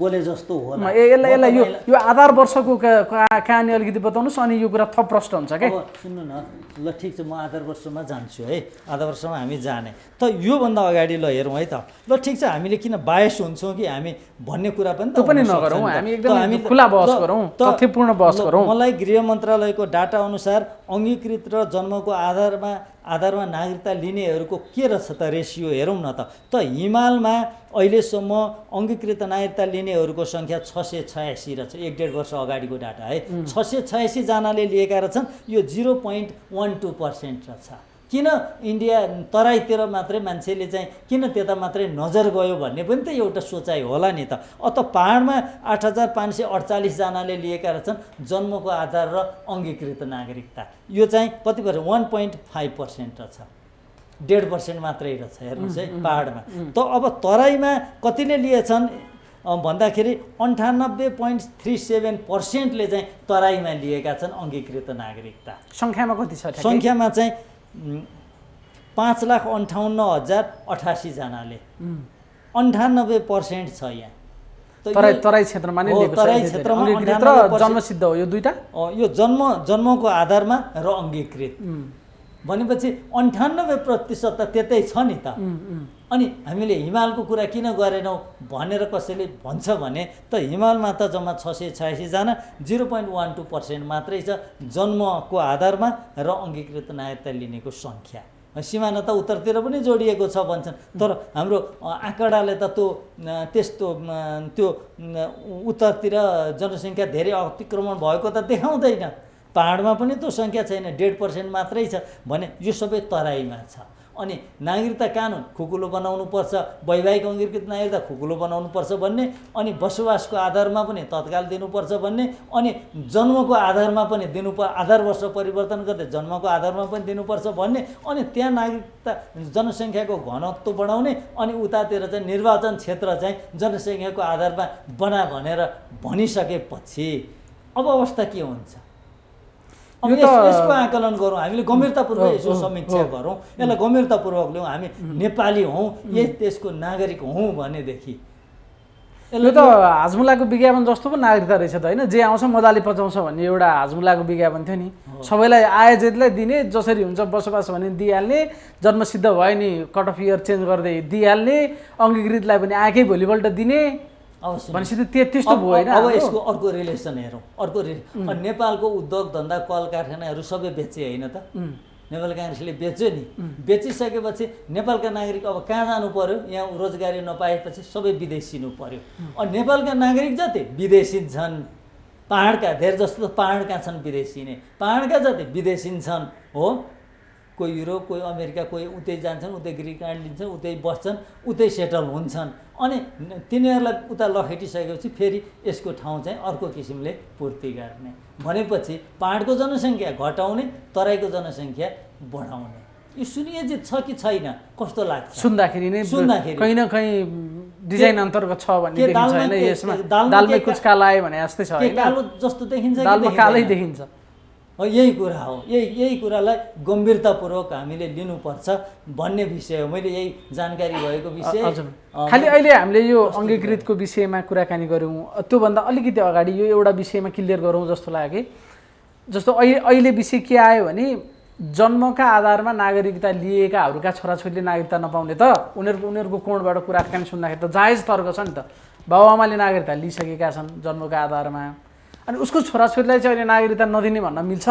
बोले जस्तो होला। यसलाई यो आधार वर्षको कहानी अलिकति बताउनुहोस्, अनि यो कुरा थप प्रष्ट हुन्छ क्या। सुन्नु न, ल ठिक छ, म आधार वर्षमा जान्छु है, आधार वर्षमा हामी जाने। त योभन्दा अगाडि ल हेरौँ है त। ल ठिक छ, हामीले किन बायस हुन्छौँ कि हामी भन्ने कुरा पनि त्यो पनि नगरौँ, हामी एकदम खुला बहस गरौँ, तथ्यपूर्ण बहस गरौँ। मलाई गृह मन्त्रालयको डाटा अनुसार अङ्गीकृत र जन्मको आधारमा नागरिकता लिनेहरूको के रहेछ त रेसियो हेरौँ न त। हिमालमा अहिलेसम्म अङ्गीकृत नागरिकता लिनेहरूको सङ्ख्या 686 रहेछ, 1.5 वर्ष अगाडिको डाटा है। 686 जनाले लिएका रहेछन्, यो 0.12% रहेछ। किन इन्डिया तराईतिर मात्रै मान्छेले चाहिँ किन त्यता मात्रै नजर गयो भन्ने पनि त एउटा सोचाइ होला नि त। अत पहाडमा 8548 जनाले लिएका रहेछन् जन्मको आधार र अङ्गीकृत नागरिकता। यो चाहिँ कति पर्छ? 1.5% रहेछ, 1.5% मात्रै रहेछ हेर्नुहोस् है पहाडमा। त अब तराईमा कतिले लिएछन् भन्दाखेरि 98.37%ले चाहिँ तराईमा लिएका छन् अङ्गीकृत नागरिकता। सङ्ख्यामा कति छ? सङ्ख्यामा चाहिँ 5,58,088 जनाले, 98% छ यहाँ। तराई क्षेत्रमा नै लिएको छ। तराई क्षेत्रमा जन्मसिद्ध हो यो दुईटा, यो जन्मको आधारमा र अङ्गीकृत। भनेपछि 98% त त्यतै छ नि त। अनि हामीले हिमालको कुरा किन गरेनौँ भनेर कसैले भन्छ भने त हिमालमा त जम्मा 686 जना 0.12% मात्रै छ जन्मको आधारमा र अङ्गीकृत नागरिकता लिनेको सङ्ख्या। सिमाना त उत्तरतिर पनि जोडिएको छ भन्छन्, तर हाम्रो आँकडाले त त्यस्तो त्यो उत्तरतिर जनसङ्ख्या धेरै अतिक्रमण भएको त देखाउँदैन। पहाडमा पनि त्यो सङ्ख्या छैन, 1.5% मात्रै छ भने यो सबै तराईमा छ। अनि नागरिकता कानुन खुकुलो बनाउनुपर्छ, वैवाहिक अङ्गीकृत नागरिकता खुकुलो बनाउनुपर्छ भन्ने, अनि बसोबासको आधारमा पनि तत्काल दिनुपर्छ भन्ने, अनि जन्मको आधारमा पनि आधार वर्ष परिवर्तन गर्दै जन्मको आधारमा पनि दिनुपर्छ भन्ने, अनि त्यहाँ नागरिकता जनसङ्ख्याको घनत्व बढाउने, अनि उतातिर चाहिँ निर्वाचन क्षेत्र चाहिँ जनसङ्ख्याको आधारमा बना भनेर भनिसकेपछि अब अवस्था के हुन्छ? अब यसको आकलन गरौँ, हामीले गम्भीरतापूर्वक यसको समीक्षा गरौँ, यसलाई गम्भीरतापूर्वक लिउँ। हामी नेपाली हौँ, यही देशको नागरिक हौँ भनेदेखि यो त हाजमुलाको विज्ञापन जस्तो पो नागरिकता रहेछ त होइन? जे आउँछ मजाले पचाउँछ भन्ने एउटा हाजमुलाको विज्ञापन थियो नि। सबैलाई आय जेतलाई दिने, जसरी हुन्छ बसोबास भने दिइहाल्ने, जन्मसिद्ध भयो नि कट अफ इयर चेन्ज गर्दै दिइहाल्ने, अङ्गीकृतलाई पनि आएकै भोलिपल्ट दिने भनेपछि त त्यस्तो भयो होइन। अब यसको अर्को रिलेसन हेरौँ, नेपालको उद्योग धन्दा कल कारखानाहरू सबै बेचे होइन त? नेपाल काङ्ग्रेसले बेच्यो नि। बेचिसकेपछि नेपालका नागरिक अब कहाँ जानु पर्यो? यहाँ रोजगारी नपाएपछि सबै विदेशिनु पर्यो। अनि नेपालका नागरिक जति विदेशिन्छन्, पहाडका धेर जस्तो त पहाडका छन् विदेशिने, पहाडका जति विदेशिन्छन् हो। कोही युरोप, कोही अमेरिका, कोही उतै जान्छन्, उतै ग्रिन कार्ड लिन्छन्, उतै बस्छन्, उतै सेटल हुन्छन्। अनि तिनीहरूलाई उता लखेटिसकेपछि फेरि यसको ठाउँ चाहिँ अर्को किसिमले पूर्ति गर्ने भनेपछि पहाडको जनसङ्ख्या घटाउने, तराईको जनसङ्ख्या बढाउने, यो सुनियोजित छ कि छैन? कस्तो लाग्छ सुन्दाखेरि कहीँ न कहीँ डिजाइन अन्तर्गत छ भन्ने देखिन्छ होइन? यसमा दालमै कुछ काला आयो भने जस्तै छ होइन? कालो जस्तो देखिन्छ, दालमा कालै देखिन्छ। यही कुरा हो, यही कुरालाई गम्भीरतापूर्वक हामीले लिनुपर्छ भन्ने विषय हो। मैले यही जानकारी भएको विषय। खालि अहिले हामीले यो अङ्गीकृतको विषयमा कुराकानी गऱ्यौँ, त्योभन्दा अलिकति अगाडि यो एउटा विषयमा क्लियर गरौँ जस्तो लाग्यो। जस्तो अहिले विषय के आयो भने जन्मका आधारमा नागरिकता लिएकाहरूका छोराछोरीले नागरिकता नपाउने त उनीहरूको कोणबाट कुराकानी सुन्दाखेरि त जायज तर्क छ नि त। बाबुआमाले नागरिकता लिइसकेका छन् जन्मका आधारमा, अनि उसको छोराछोरीलाई चाहिँ अहिले नागरिकता नदिने भन्न मिल्छ?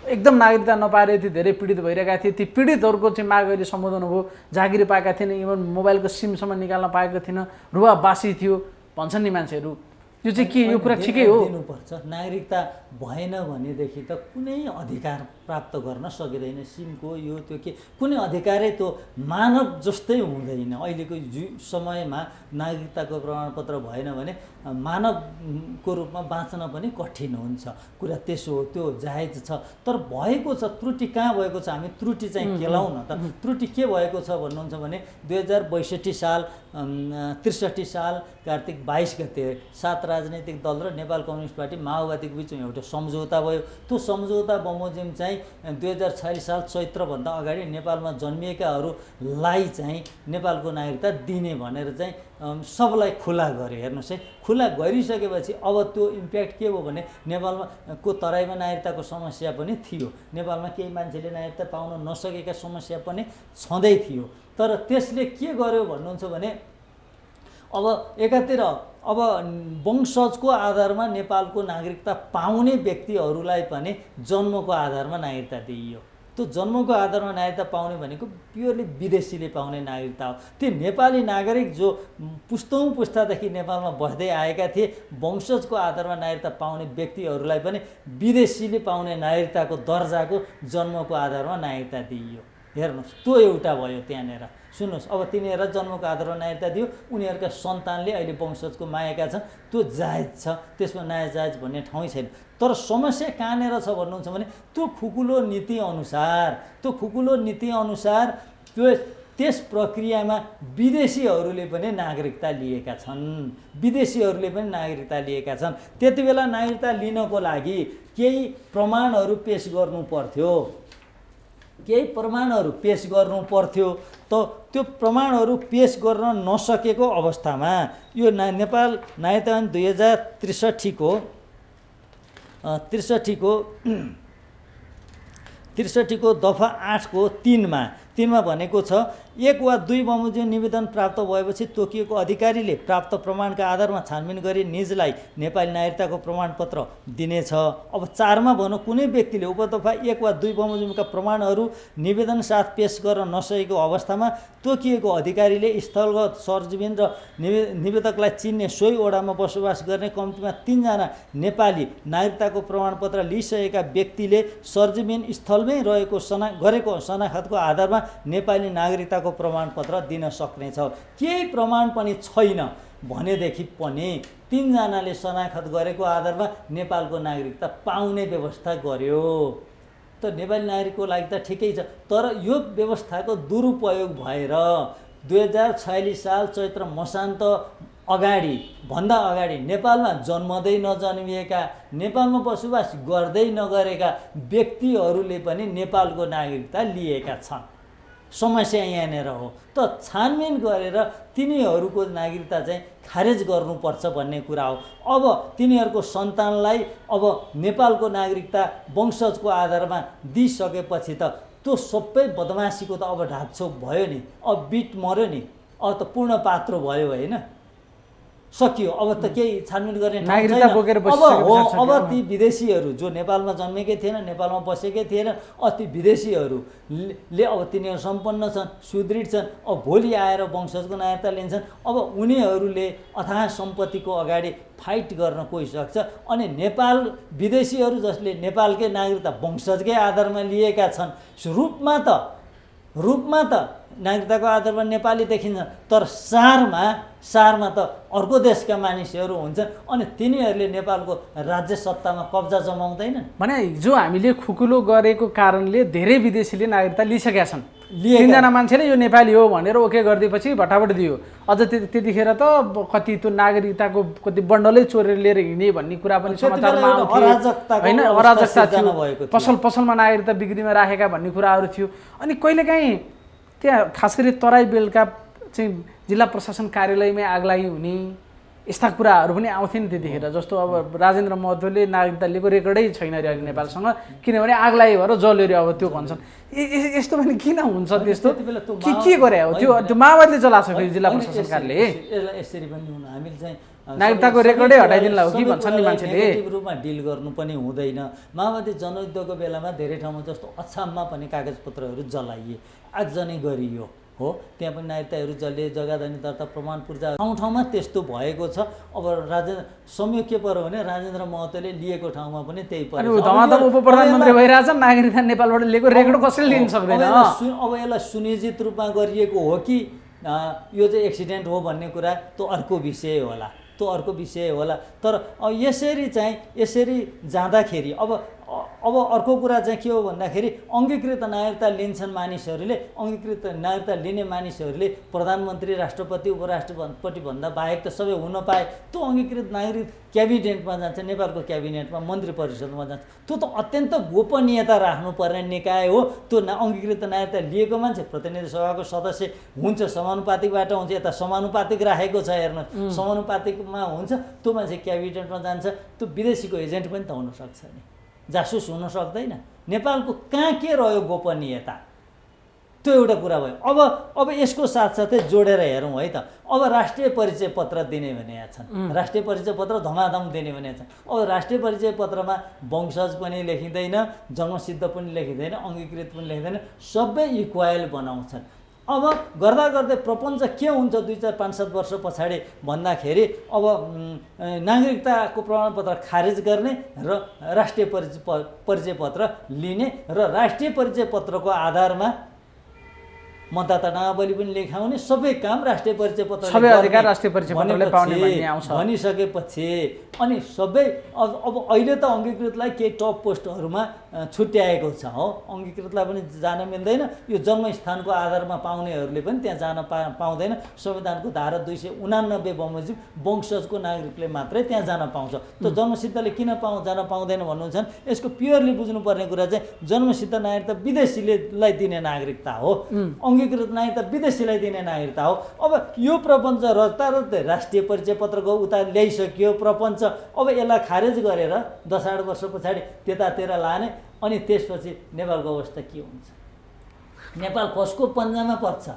एकदम नागरिकता नपाएर यति धेरै पीडित भइरहेका थिए, ती पीडितहरूको चाहिँ माग अहिले सम्बोधन भयो। जागिर पाएका थिएन, इभन मोबाइलको सिमसम्म निकाल्न पाएको थिएन, रुवा बासी थियो भन्छन् नि मान्छेहरू। यो चाहिँ के, यो कुरा ठिकै हो? दिनुपर्छ। नागरिकता भएन भनेदेखि त कुनै अधिकार प्राप्त गर्न सकिँदैन। सिमको यो त्यो के कुनै अधिकारै त्यो मानव जस्तै हुँदैन। अहिलेको समयमा नागरिकताको प्रमाणपत्र भएन भने मानवको रूपमा बाँच्न पनि कठिन हुन्छ। कुरा त्यसो हो, त्यो जायज छ। तर भएको छ, त्रुटि कहाँ भएको छ? हामी त्रुटि चाहिँ केलाउँ न त। त्रुटि के भएको छ भन्नुहुन्छ भने 2062 साल 63 साल कार्तिक 22 गते 7 राजनैतिक दल र नेपाल कम्युनिस्ट पार्टी माओवादीको बिचमा एउटा सम्झौता भयो। त्यो सम्झौता बमोजिम चाहिँ 2046 साल चैत्रभन्दा अगाडि नेपालमा जन्मिएकाहरूलाई चाहिँ नेपालको नागरिकता दिने भनेर चाहिँ सबलाई खुला गर्यो। हेर्नुहोस् है, खुला गरिसकेपछि अब त्यो इम्प्याक्ट के हो भने नेपालमा तराईमा नागरिकताको समस्या पनि थियो, नेपालमा केही मान्छेले नागरिकता पाउन नसकेका समस्या पनि छँदै थियो। तर त्यसले के गर्यो भन्नुहुन्छ भने अब एकातिर अब वंशजको आधारमा नेपालको नागरिकता पाउने व्यक्तिहरूलाई पनि जन्मको आधारमा नागरिकता दिइयो। त्यो जन्मको आधारमा नागरिकता पाउने भनेको प्योरली विदेशीले पाउने नागरिकता हो। त्यो नेपाली नागरिक जो पुस्तौँ पुस्तादेखि नेपालमा बस्दै आएका थिए, वंशजको आधारमा नागरिकता पाउने व्यक्तिहरूलाई पनि विदेशीले पाउने नागरिकताको दर्जाको जन्मको आधारमा नागरिकता दिइयो। हेर्नुहोस्, त्यो एउटा भयो त्यहाँनिर। सुन्नुहोस्, अब तिनीहरूलाई जन्मको आधारमा नागरिकता दियो, उनीहरूका सन्तानले अहिले वंशजको मागेका छन्, त्यो जायज छ, त्यसमा नाजायज भन्ने ठाउँ छैन। तर समस्या कहाँनिर छ भन्नुहुन्छ भने त्यो खुकुलो नीतिअनुसार त्यस प्रक्रियामा विदेशीहरूले पनि नागरिकता लिएका छन्। त्यति बेला नागरिकता लिनको लागि केही प्रमाणहरू पेश गर्नु पर्थ्यो। त त्यो प्रमाणहरू पेश गर्न नसकेको अवस्थामा यो नेपाल नागरिकता 2063 को 63 को दफा 8 को 3 मा भनेको छ 1 वा 2 बमोजिम निवेदन प्राप्त भएपछि तोकिएको अधिकारीले प्राप्त प्रमाणका आधारमा छानबिन गरी निजलाई नेपाली नागरिकताको प्रमाणपत्र दिनेछ। अब 4 मा भनौँ कुनै व्यक्तिले उपदफा 1 वा 2 बमोजिमका प्रमाणहरू निवेदन साथ पेश गर्न नसकेको अवस्थामा तोकिएको अधिकारीले स्थलगत सरजमिन र निवेदकलाई चिन्ने सोही ओडामा बसोबास गर्ने कम्तीमा 3 जना नेपाली नागरिकताको प्रमाणपत्र लिइसकेका व्यक्तिले सरजमिन स्थलमै गरेको शनाखतको आधारमा नेपाली नागरिकताको प्रमाणपत्र दिन सक्नेछ। केही प्रमाण पनि छैन भनेदेखि पनि 3 जनाले शनाखत गरेको आधारमा नेपालको नागरिकता पाउने व्यवस्था गर्यो। त नेपाली नागरिकको लागि त ठिकै छ, तर यो व्यवस्थाको दुरुपयोग भएर 2046 साल चैत्र मसान्त भन्दा अगाडि नेपालमा जन्मदै नजन्मिएका, नेपालमा बसोबास गर्दै नगरेका व्यक्तिहरूले पनि नेपालको नागरिकता लिएका छन्। समस्या यहाँनिर हो। त छानबिन गरेर तिनीहरूको नागरिकता चाहिँ खारेज गर्नुपर्छ भन्ने कुरा हो। अब तिनीहरूको सन्तानलाई अब नेपालको नागरिकता वंशजको आधारमा दिइसकेपछि त त्यो सबै बदमासीको त अब ढाकछोप भयो नि, अब बिट मर्यो नि, अब त पूर्ण पात्रो भयो होइन, सकियो। अब त केही छानबिन गर्ने नागरिकता बोकेर अब ती विदेशीहरू जो नेपालमा जन्मेकै थिएन, नेपालमा बसेकै थिएन, ती विदेशीहरूले अब तिनीहरू सम्पन्न छन्, सुदृढ छन्, अब भोलि आएर वंशजको नागरिकता लिन्छन्। अब उनीहरूले अथाह सम्पत्तिको अगाडि फाइट गर्न गइसक्छ। अनि नेपाल विदेशीहरू जसले नेपालकै नागरिकता वंशजकै आधारमा लिएका छन्, रूपमा त नागरिकताको आधारमा नेपाली देखिन्छ, तर सारमा त अर्को देशका मानिसहरू हुन्छन् अनि तिनीहरूले नेपालको राज्य सत्तामा कब्जा जमाउँदैनन् भने हिजो हामीले खुकुलो गरेको कारणले धेरै विदेशीले नागरिकता लिइसकेका छन्। 3 जना मान्छेले यो नेपाली हो भनेर ओके गरिदिएपछि भटाभट दियो। अझ त्यतिखेर त कति त्यो नागरिकताको कति बन्डलै चोरेर लिएर हिँड्ने भन्ने कुरा पनि समाचारमा आउँथ्यो होइन, अराजकता थियो, पसलमा नागरिकता बिक्रीमा राखेका भन्ने कुराहरू थियो। अनि कहिलेकाहीँ त्यहाँ खास गरी तराई बेलका चाहिँ जिल्ला प्रशासन कार्यालयमै आगलागी हुने यस्ता कुराहरू पनि आउँथे नि त्यतिखेर। जस्तो अब राजेन्द्र महतोले नागरिकता लिएको रेकर्डै छैन अरे अहिले नेपालसँग, किनभने आगलागी भएर जल्यो अरे। अब त्यो भन्छन् यस्तो पनि किन हुन्छ त्यस्तो, के गरे हो त्यो माओवादीले चलाएको छ जिल्ला प्रशासन कार्यालयले। यसरी पनि हुनु हामीले चाहिँ नागरिकताको रेकर्डै हटाइदिनु लाग्यो कि भन्छन् नि मान्छेले। नेगेटिभ रूपमा डिल गर्नु पनि हुँदैन। माओवादी जनयुद्धको बेलामा धेरै ठाउँमा जस्तो अछाममा पनि कागजपत्रहरू जलाइए, आगजनी गरियो हो, त्यहाँ पनि नागरिकताहरू जसले जग्गाधनी दर्ता प्रमाण पूर्जा ठाउँमा त्यस्तो भएको छ। अब संयोग के पर्यो भने राजेन्द्र महतोले लिएको ठाउँमा पनि त्यही पर्यो। धमाधम उप प्रधानमन्त्री भइरहेछ, नागरिकता नेपालबाट लिएको रेकर्ड कसैले लिन सक्दैन। अब यसलाई सुनिश्चित रूपमा गरिएको हो कि यो चाहिँ एक्सिडेन्ट हो भन्ने कुरा त्यो अर्को विषय होला। तर यसरी जाँदाखेरि अब अर्को कुरा चाहिँ के हो भन्दाखेरि अङ्गीकृत नागरिकता लिन्छन् मानिसहरूले, अङ्गीकृत नागरिकता लिने मानिसहरूले प्रधानमन्त्री, राष्ट्रपति, उपराष्ट्रपति भन्दा बाहेक त सबै हुन पाए। त्यो अङ्गीकृत नागरिक क्याबिनेटमा जान्छ, नेपालको क्याबिनेटमा, मन्त्री परिषदमा जान्छ। त्यो त अत्यन्त गोपनीयता राख्नुपर्ने निकाय हो। त्यो अङ्गीकृत नागरिकता लिएको मान्छे प्रतिनिधि सभाको सदस्य हुन्छ, समानुपातिकबाट हुन्छ। यता समानुपातिक राखेको छ, हेर्नुहोस्, समानुपातिकमा हुन्छ। त्यो मान्छे क्याबिनेटमा जान्छ। त्यो विदेशीको एजेन्ट पनि त हुनसक्छ नि, जासुस हुन सक्दैन। नेपालको कहाँ के रह्यो गोपनीयता, त्यो एउटा कुरा भयो। अब यसको साथसाथै जोडेर हेरौँ है त। अब राष्ट्रिय परिचय पत्र दिने भनेका छन्, राष्ट्रिय परिचय पत्र धमाधम दिने भनेका छन्। अब राष्ट्रिय परिचय पत्रमा वंशज पनि लेखिँदैन, जन्मसिद्ध पनि लेखिँदैन, अङ्गीकृत पनि लेखिँदैन, सबै इक्वायल बनाउँछन्। अब गर्दै प्रपञ्च के हुन्छ 2-4-5-7 वर्ष पछाडि भन्दाखेरि अब नागरिकताको प्रमाणपत्र खारेज गर्ने र राष्ट्रिय परिचय पत्र लिने र राष्ट्रिय परिचय पत्रको आधारमा मतदाता नामावली पनि लेखाउने, सबै काम राष्ट्रिय परिचय पत्र, सबै अधिकार राष्ट्रिय परिचय पत्रले पाउने भन्ने आउँछ भनिसकेपछि अनि सबै अब अहिले त अङ्गीकृतलाई केही टप पोस्टहरूमा छुट्याएको छ हो। अङ्गीकृतलाई पनि जान मिल्दैन, यो जन्मस्थानको आधारमा पाउनेहरूले पनि त्यहाँ जान पाउँदैन। संविधानको धारा 289 बमोजिम वंशजको नागरिकले मात्रै त्यहाँ जान पाउँछ। त्यो जन्मसिद्धले किन जान पाउँदैन भन्नुहुन्छ, यसको प्योरली बुझ्नुपर्ने कुरा चाहिँ जन्मसिद्ध नागरिकता विदेशीलाई दिने नागरिकता हो, अङ्गीकृत नागरिकता विदेशीलाई दिने नागरिकता हो। अब यो प्रपञ्च रच्दै राष्ट्रिय परिचय पत्रको उता ल्याइसकियो प्रपञ्च। अब यसलाई खारेज गरेर 10-8 वर्ष पछाडि त्यतातिर लाने अनि त्यसपछि नेपालको अवस्था के हुन्छ? नेपाल कसको पन्जामा पर्छ?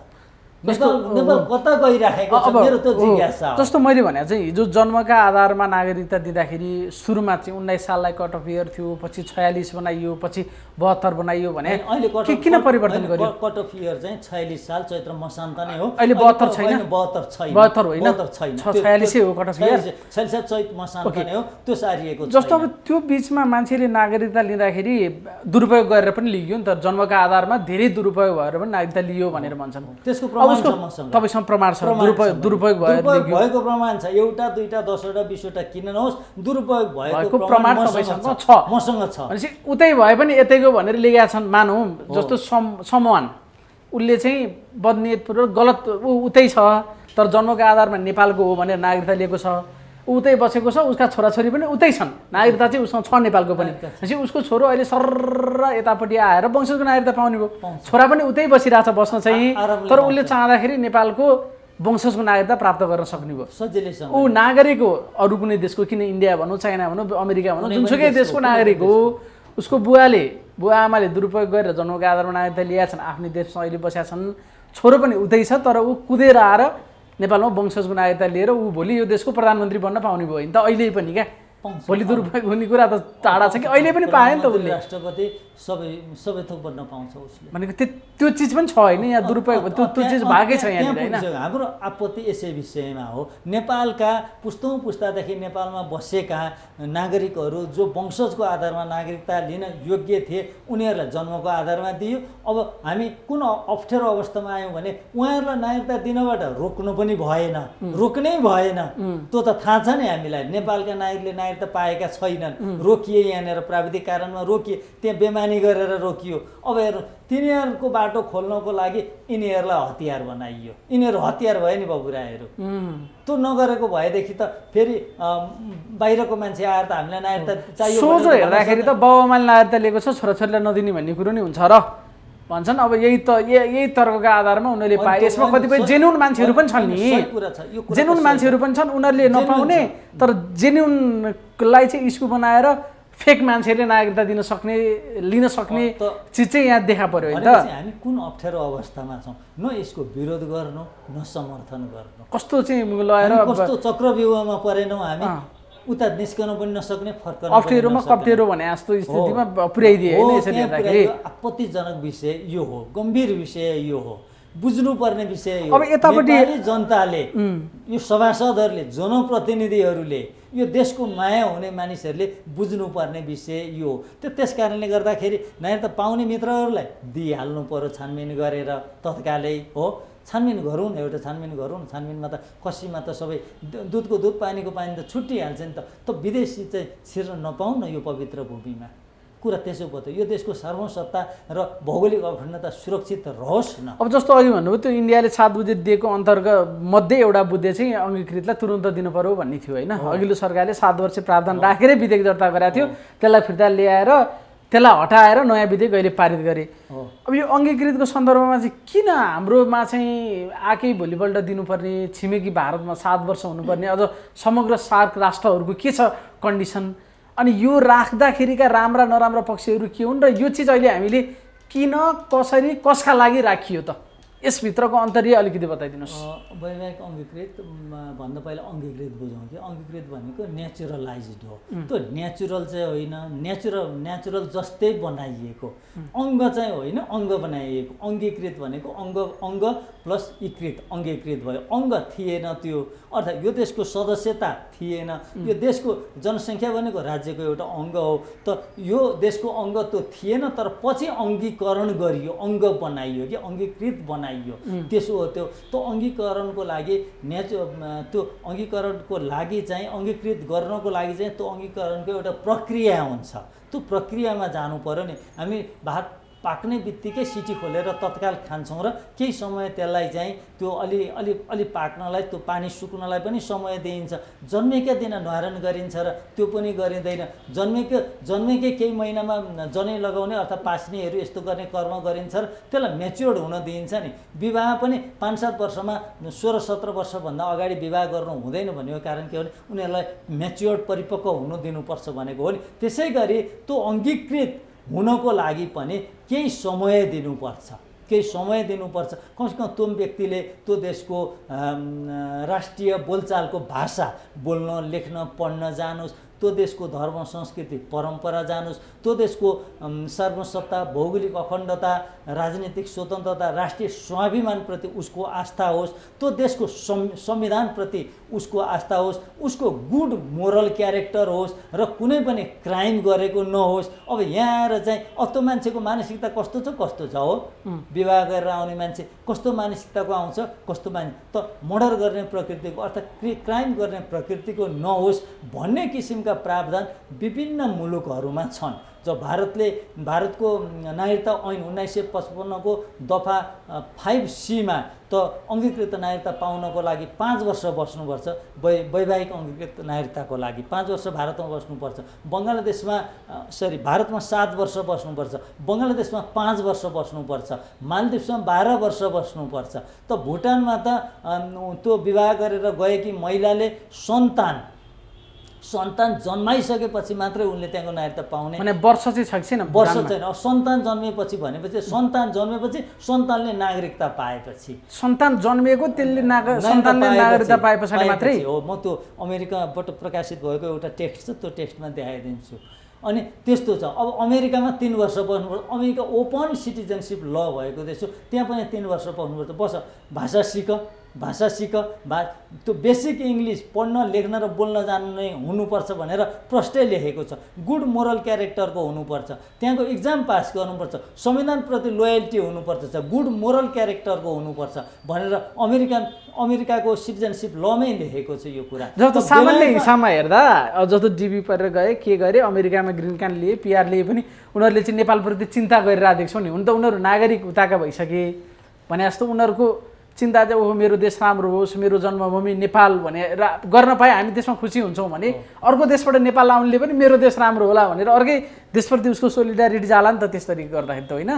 नेपाल कता गइराखेको छ? मेरो त जिज्ञासा हो। जस्तो मैले भने चाहिँ हिजो जन्मका आधारमा नागरिकता दिँदाखेरि सुरुमा चाहिँ 19 साललाई कट अफ इयर थियो, पछि 46 बनाइयो, पछि 72 बनाइयो भने अहिले किन परिवर्तन गर्यो? कट अफ इयर चाहिँ 46 साल चैत्र मसान्त नै हो। अहिले 72 छैन? 72 छैन, 72 होइन, 46 हो कट अफ इयर, 46 चैत मसान्त नै हो, त्यो सारिएको छ। जस्तो अब त्यो बिचमा मान्छेले नागरिकता लिँदाखेरि दुरुपयोग गरेर पनि लियो नि त, जन्मका आधारमा धेरै दुरुपयोग भएर पनि नागरिकता लियो भनेर भन्छन्। त्यसको प्रमाण छ मसँग, तपाईसँग प्रमाण छ? दुरुपयोग भएको प्रमाण छ, एउटा दुईटा 10वटा 20वटा किन नहोस्, दुरुपयोग भएको प्रमाण मसँग छ, मसँग छ। भनेपछि उतै भए पनि यतैको भनेर लेखेका छन् मानौँ। जस्तो समवान उसले चाहिँ बदनियतपूर्वक गलत उतै छ, तर जन्मको आधारमा नेपालको हो भनेर नागरिकता लिएको छ, उतै बसेको छ, उसका छोराछोरी पनि उतै छन्, नागरिकता चाहिँ उसँग छ नेपालको पनि। भनेपछि उसको छोरो अहिले सर्र यतापट्टि आएर वंशजको नागरिकता पाउने भयो, छोरा पनि उतै बसिरहेछ बस्न चाहिँ, तर उसले चाहँदाखेरि नेपालको वंशजको नागरिकता प्राप्त गर्न सक्ने भयो सजिलैसँग। ऊ नागरिक हो अरू कुनै देशको, किन इन्डिया भनौँ, चाइना भनौँ, अमेरिका भनौँ, जुनसुकै देशको नागरिक हो। उसको बुवा आमाले दुरुपयोग गरेर जन्मको आधारमा नागरिकता लिएका छन्, आफ्नै देशमा अहिले बसेका छन्, छोरो पनि उतै छ, तर ऊ कुदेर आएर नेपालमा वंशजको नागरिकता लिएर ऊ भोलि यो देशको प्रधानमन्त्री बन्न पाउने भयो नि त। अहिले पनि क्या भोलि दुरुपयोग हुने कुरा त टाढा छ कि, अहिले पनि पायो नि त उसले। राष्ट्रपति सबै थोक बन्न पाउँछ उसले, भनेको त्यो चिज पनि छ होइन, यहाँ दुरुपयोग त्यो चिज भएकै छ यहाँनिर होइन। हाम्रो आपत्ति यसै विषयमा हो। नेपालका पुस्तौँ पुस्तादेखि नेपालमा बसेका नागरिकहरू जो वंशजको आधारमा नागरिकता लिन योग्य थिए, उनीहरूलाई जन्मको आधारमा दियो। अब हामी कुन अप्ठ्यारो अवस्थामा आयौँ भने उहाँहरूलाई नागरिकता दिनबाट रोक्नु पनि भएन, रोक्नै भएन। त्यो त थाहा छ नि हामीलाई, नेपालका नागरिकले नागरिकता पाएका छैनन्, रोकिए, यहाँनिर प्राविधिक कारणमा रोकिए, त्यहाँ बेमानी गरेर रोकियो। अब हेर्नु, तिनीहरूको बाटो खोल्नको लागि यिनीहरूलाई हतियार बनाइयो, यिनीहरू हतियार भयो नि बाबुराहरू। त्यो नगरेको भएदेखि त फेरि बाहिरको मान्छे आएर त हामीलाई नागरिकता चाहियो सोझो हेर्दाखेरि त बाबुआमाले नागरिकता लिएको छ, छोराछोरीलाई नदिने भन्ने कुरो नि हुन्छ र भन्छन्। अब यही तर्कका आधारमा उनीहरूले पाए। यसमा कतिपय जेन्युन मान्छेहरू पनि छन् नि, जेन्युन मान्छेहरू पनि छन्, उनीहरूले नपाउने, तर जेन्युनलाई चाहिँ इस्यु बनाएर फेक मान्छेले नागरिकता लिन सक्ने चिज चाहिँ यहाँ देखा पर्यो होइन त। हामी कुन अप्ठ्यारो अवस्थामा छौँ, न यसको विरोध गर्नु न समर्थन गर्नु, कस्तो चाहिँ लगाएर कस्तो चक्रव्यूहमा परेनौँ हामी, उता निस्कन पनि नसक्ने, फर्कन अप्ठ्यारोमा कप्ठ्यारो भने जस्तो स्थितिमा पुर्याइदिए होइन। यसरी हेर्दाखेरि आपत्तिजनक विषय यो हो, गम्भीर विषय यो हो, बुझ्नुपर्ने विषय हो। अब यतापट्टि जनताले, यो सभासदहरूले, जनप्रतिनिधिहरूले, यो देशको माया हुने मानिसहरूले बुझ्नुपर्ने विषय यो हो। त्यस कारणले गर्दाखेरि नागरिकता पाउने मित्रहरूलाई दिइहाल्नु पर्यो, छानबिन गरेर तत्कालै हो। छानबिन गरौँ, एउटा छानबिन गरौँ। छानबिनमा त कसीमा त सबै दुधको दुध पानीको पानी त छुट्टिहाल्छ नि त। विदेशी चाहिँ छिर्न नपाउँ न यो पवित्र भूमिमा, कुरा त्यसो भयो। यो देशको सार्वभौमसत्ता र भौगोलिक अखण्डता सुरक्षित रहोस् न। अब जस्तो अघि भन्नुभयो त्यो इन्डियाले 7 बुँदे दिएको अन्तर्गत मध्ये एउटा बुँदे चाहिँ अङ्गीकृतलाई तुरन्त दिनु पर्यो भन्ने थियो होइन। अघिल्लो सरकारले 7 वर्ष प्रावधान राखेरै विधेयक दर्ता गरेको थियो, त्यसलाई फिर्ता ल्याएर त्यसलाई हटाएर नयाँ विधेयक अहिले पारित गरे। अब यो अङ्गीकृतको सन्दर्भमा चाहिँ किन हाम्रोमा चाहिँ आएकै भोलिपल्ट दिनुपर्ने, छिमेकी भारतमा 7 वर्ष हुनुपर्ने, अझ समग्र सार्क राष्ट्रहरूको के छ कन्डिसन, अनि यो राख्दाखेरिका राम्रा नराम्रा पक्षहरू के हुन्, र यो चिज अहिले हामीले किन, कसरी, कसका लागि राखियो त, यसभित्रको अन्तर्य अलिकति बताइदिनुहोस्। वैवाहिक अङ्गीकृत भन्दा पहिला अङ्गीकृत बुझौँ कि अङ्गीकृत भनेको नेचुरलाइज्ड हो। त्यो नेचुरल चाहिँ होइन, नेचुरल जस्तै बनाइएको। अङ्ग चाहिँ होइन, अङ्ग बनाइएको। अङ्गीकृत भनेको अङ्ग प्लस इकृत, अङ्गीकृत भयो। अङ्ग थिएन त्यो, अर्थात् यो देशको सदस्यता थिएन। यो देशको जनसङ्ख्या भनेको राज्यको एउटा अङ्ग हो, त यो देशको अङ्ग त्यो थिएन, तर पछि अङ्गीकरण गरियो, अङ्ग बनाइयो कि अङ्गीकृत बनाइयो। त्यसो हो। त्यो अङ्गीकरणको लागि त्यो अङ्गीकरणको लागि चाहिँ, अङ्गीकृत गर्नको लागि चाहिँ त्यो अङ्गीकरणको एउटा प्रक्रिया हुन्छ। त्यो प्रक्रियामा जानु पर्यो नि। हामी भात पाक्ने बित्तिकै सिटी खोलेर तत्काल खान्छौँ, र केही समय त्यसलाई चाहिँ त्यो अलि पाक्नलाई, त्यो पानी सुक्नलाई पनि समय दिइन्छ। जन्मेकै दिन न्वारान गरिन्छ र त्यो पनि गरिँदैन। जन्मेकै केही महिनामा जनै लगाउने अर्थात् पास्नेहरू यस्तो गर्ने कर्म गरिन्छ र त्यसलाई म्याच्योर्ड हुन दिइन्छ नि। विवाह पनि 5-7 वर्षमा, 16-17 वर्षभन्दा अगाडि विवाह गर्नु हुँदैन भनेको कारण के हो भने उनीहरूलाई म्याच्योर्ड परिपक्व हुनु दिनुपर्छ भनेको हो नि। त्यसै गरी त्यो अङ्गीकृत हुनको लागि पनि केही समय दिनुपर्छ, केही समय दिनुपर्छ। कमसेकम त्यो व्यक्तिले त्यो देशको राष्ट्रिय बोलचालको भाषा बोल्न लेख्न पढ्न जानोस्, त्यो देशको धर्म संस्कृति परम्परा जानोस्, त्यो देशको सार्वसत्ता भौगोलिक अखण्डता राजनीतिक स्वतन्त्रता राष्ट्रिय स्वाभिमानप्रति उसको आस्था होस्, त्यो देशको संविधानप्रति उसको आस्था होस्, उसको गुड मोरल क्यारेक्टर होस् र कुनै पनि क्राइम गरेको नहोस्। अब यहाँ आएर चाहिँ त्यो मान्छेको मानसिकता कस्तो छ कस्तो छ हो, विवाह गरेर आउने मान्छे कस्तो मानसिकताको आउँछ, कस्तो मान्छे त मर्डर गर्ने प्रकृतिको अर्थात् क्राइम गर्ने प्रकृतिको नहोस् भन्ने किसिमका प्रावधान विभिन्न मुलुकहरूमा छन्। जो भारतको नागरिकता ऐन 1955 को दफा 5C मा त अङ्गीकृत नागरिकता पाउनको लागि 5 वर्ष बस्नुपर्छ, वैवाहिक अङ्गीकृत नागरिकताको लागि 5 वर्ष भारतमा बस्नुपर्छ। भारतमा 7 वर्ष बस्नुपर्छ, बङ्गलादेशमा 5 वर्ष बस्नुपर्छ, मालदिप्समा 12 वर्ष बस्नुपर्छ। त भुटानमा त त्यो विवाह गरेर गएकी महिलाले सन्तान जन्माइसकेपछि मात्रै उनले त्यहाँको नागरिकता पाउने, माने वर्ष चाहिँ छ कि छैन? वर्ष छैन। सन्तान जन्मेपछि भनेपछि सन्तानले नागरिकता पाएपछि, सन्तान जन्मिएको त्यसले सन्तानले नागरिकता पाए पछाडि मात्रै हो। म त्यो अमेरिकाबाट प्रकाशित भएको एउटा टेक्स्ट छ, त्यो टेक्स्टमा देखाइदिन्छु। अनि त्यस्तो छ। अब अमेरिकामा 3 वर्ष बस्नुपर्छ, अमेरिका ओपन सिटिजनसिप ल भएको देश हो, त्यहाँ पनि 3 वर्ष बस्नुपर्छ। भाषा सिक, त्यो बेसिक इङ्ग्लिस पढ्न लेख्न र बोल्न जान्ने हुनुपर्छ भनेर प्रष्टै लेखेको छ। गुड मोरल क्यारेक्टरको हुनुपर्छ, त्यहाँको इक्जाम पास गर्नुपर्छ, संविधानप्रति लोयल्टी हुनुपर्छ, गुड मोरल क्यारेक्टरको हुनुपर्छ भनेर अमेरिकाको सिटिजनसिप लमै लेखेको छ यो कुरा। जस्तो सामान्य हिसाबमा हेर्दा जस्तो डिबी परेर गए के गरे, अमेरिकामा ग्रिन कार्ड लिए, पिआर लिए पनि उनीहरूले चाहिँ नेपालप्रति चिन्ता गरिरहेको देख्छौँ नि। हुन त उनीहरू नागरिक उताका भइसके भने जस्तो उनीहरूको चिन्ता चाहिँ ओहो मेरो देश राम्रो होस्, मेरो जन्मभूमि नेपाल भनेर गर्न पाए हामी त्यसमा खुसी हुन्छौँ भने अर्को देशबाट नेपाल आउनेले पनि मेरो देश राम्रो होला भनेर अर्कै देशप्रति उसको सोलिडारिटी जाला नि त। त्यसरी गर्दाखेरि त होइन,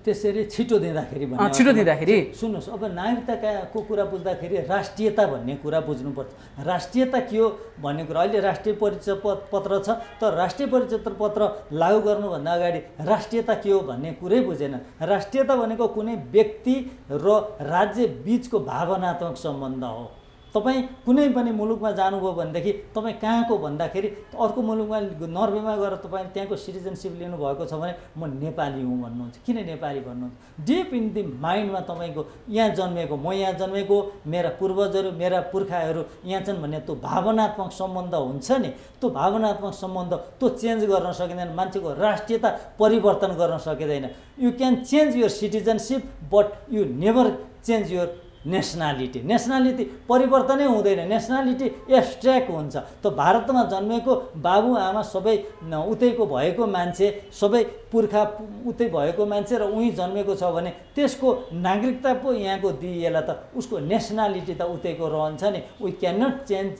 त्यसरी छिटो दिँदाखेरि सुन्नुहोस्, अब नागरिकताको कुरा बुझ्दाखेरि राष्ट्रियता भन्ने कुरा बुझ्नुपर्छ। राष्ट्रियता के हो भन्ने कुरा, अहिले राष्ट्रिय परिचय पत्र छ, तर राष्ट्रिय परिचय पत्र लागू गर्नुभन्दा अगाडि राष्ट्रियता के हो भन्ने कुरै बुझेन। राष्ट्रियता भनेको कुनै व्यक्ति र राज्य बिचको भावनात्मक सम्बन्ध हो। तपाईँ कुनै पनि मुलुकमा जानुभयो भनेदेखि तपाईँ कहाँको भन्दाखेरि अर्को मुलुकमा नर्वेमा गएर तपाईँ त्यहाँको सिटिजनसिप लिनुभएको छ भने म नेपाली हुँ भन्नुहुन्छ। किन नेपाली भन्नुहुन्छ? डिप इन दि माइन्डमा तपाईँको यहाँ जन्मेको, म यहाँ जन्मेको, मेरा पूर्वजहरू मेरा पुर्खाहरू यहाँ छन् भन्ने त्यो भावनात्मक सम्बन्ध हुन्छ नि। त्यो भावनात्मक सम्बन्ध त्यो चेन्ज गर्न सकिँदैन, मान्छेको राष्ट्रियता परिवर्तन गर्न सकिँदैन। You can change your citizenship but you never change your nationality परिवर्तनै हुँदैन। नेसनालिटी एब्स्ट्र्याक्ट हुन्छ। त भारतमा जन्मेको बाबुआमा सबै उतैको भएको मान्छे, सबै पुर्खा उतै भएको मान्छे र उहीँ जन्मेको छ भने त्यसको नागरिकता पो यहाँको दिइएला त उसको नेसनालिटी त उतैको रहन्छ नि। We can not change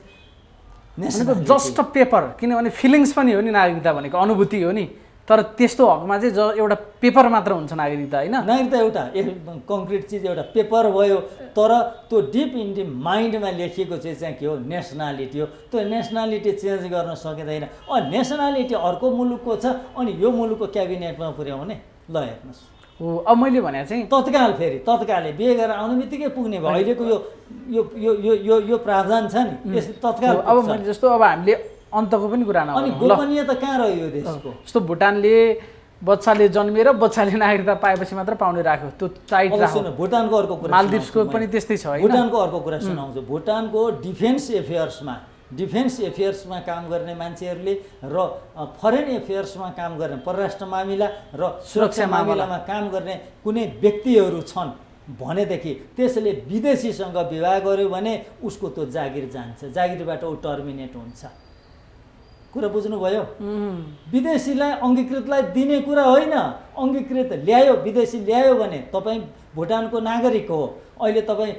nationality. Just paper, किनभने फिलिङ्स पनि हो नि, नागरिकता भनेको अनुभूति हो नि। तर त्यस्तो हकमा चाहिँ एउटा पेपर मात्र हुन्छ नागरिकता, होइन? नागरिकता एउटा कङ्क्रिट चिज, एउटा पेपर भयो, तर त्यो डिप इन दि माइन्डमा लेखिएको चाहिँ के हो? नेसनालिटी हो। त्यो नेसनालिटी चेन्ज गर्न सकिँदैन। नेसनालिटी अर्को मुलुकको छ अनि यो मुलुकको क्याबिनेटमा पुर्याउने, ल हेर्नुहोस्। हो, अब मैले भने चाहिँ तत्कालै बिहे गरेर आउने बित्तिकै पुग्ने भयो। अहिलेको यो प्रावधान छ नि, यस तत्काल। अब मैले जस्तो अब हामीले अन्तको पनि कुरा अनि गोपनीयता कहाँ रह्यो यो देशको? जस्तो भुटानले बच्चाले जन्मिएर बच्चाले नागरिकता पाएपछि मात्र पाउने राख्यो, त्यो टाइट राख्यो। भुटानको अर्को कुरा, मालदिप्सको पनि त्यस्तै छ होइन? भुटानको अर्को कुरा सुनाउँछु। भुटानको डिफेन्स एफेयर्समा काम गर्ने मान्छेहरूले र फरेन एफेयर्समा काम गर्ने, परराष्ट्र मामिला र सुरक्षा मामिलामा काम गर्ने कुनै व्यक्तिहरू छन् भनेदेखि त्यसले विदेशीसँग विवाह गर्यो भने उसको त्यो जागिर जान्छ, जागिरबाट ऊ टर्मिनेट हुन्छ। कुरा बुझ्नुभयो? विदेशीलाई अङ्गीकृतलाई दिने कुरा होइन। अङ्गीकृत ल्यायो, विदेशी ल्यायो भने तपाईँ भुटानको नागरिक हो, अहिले तपाईँ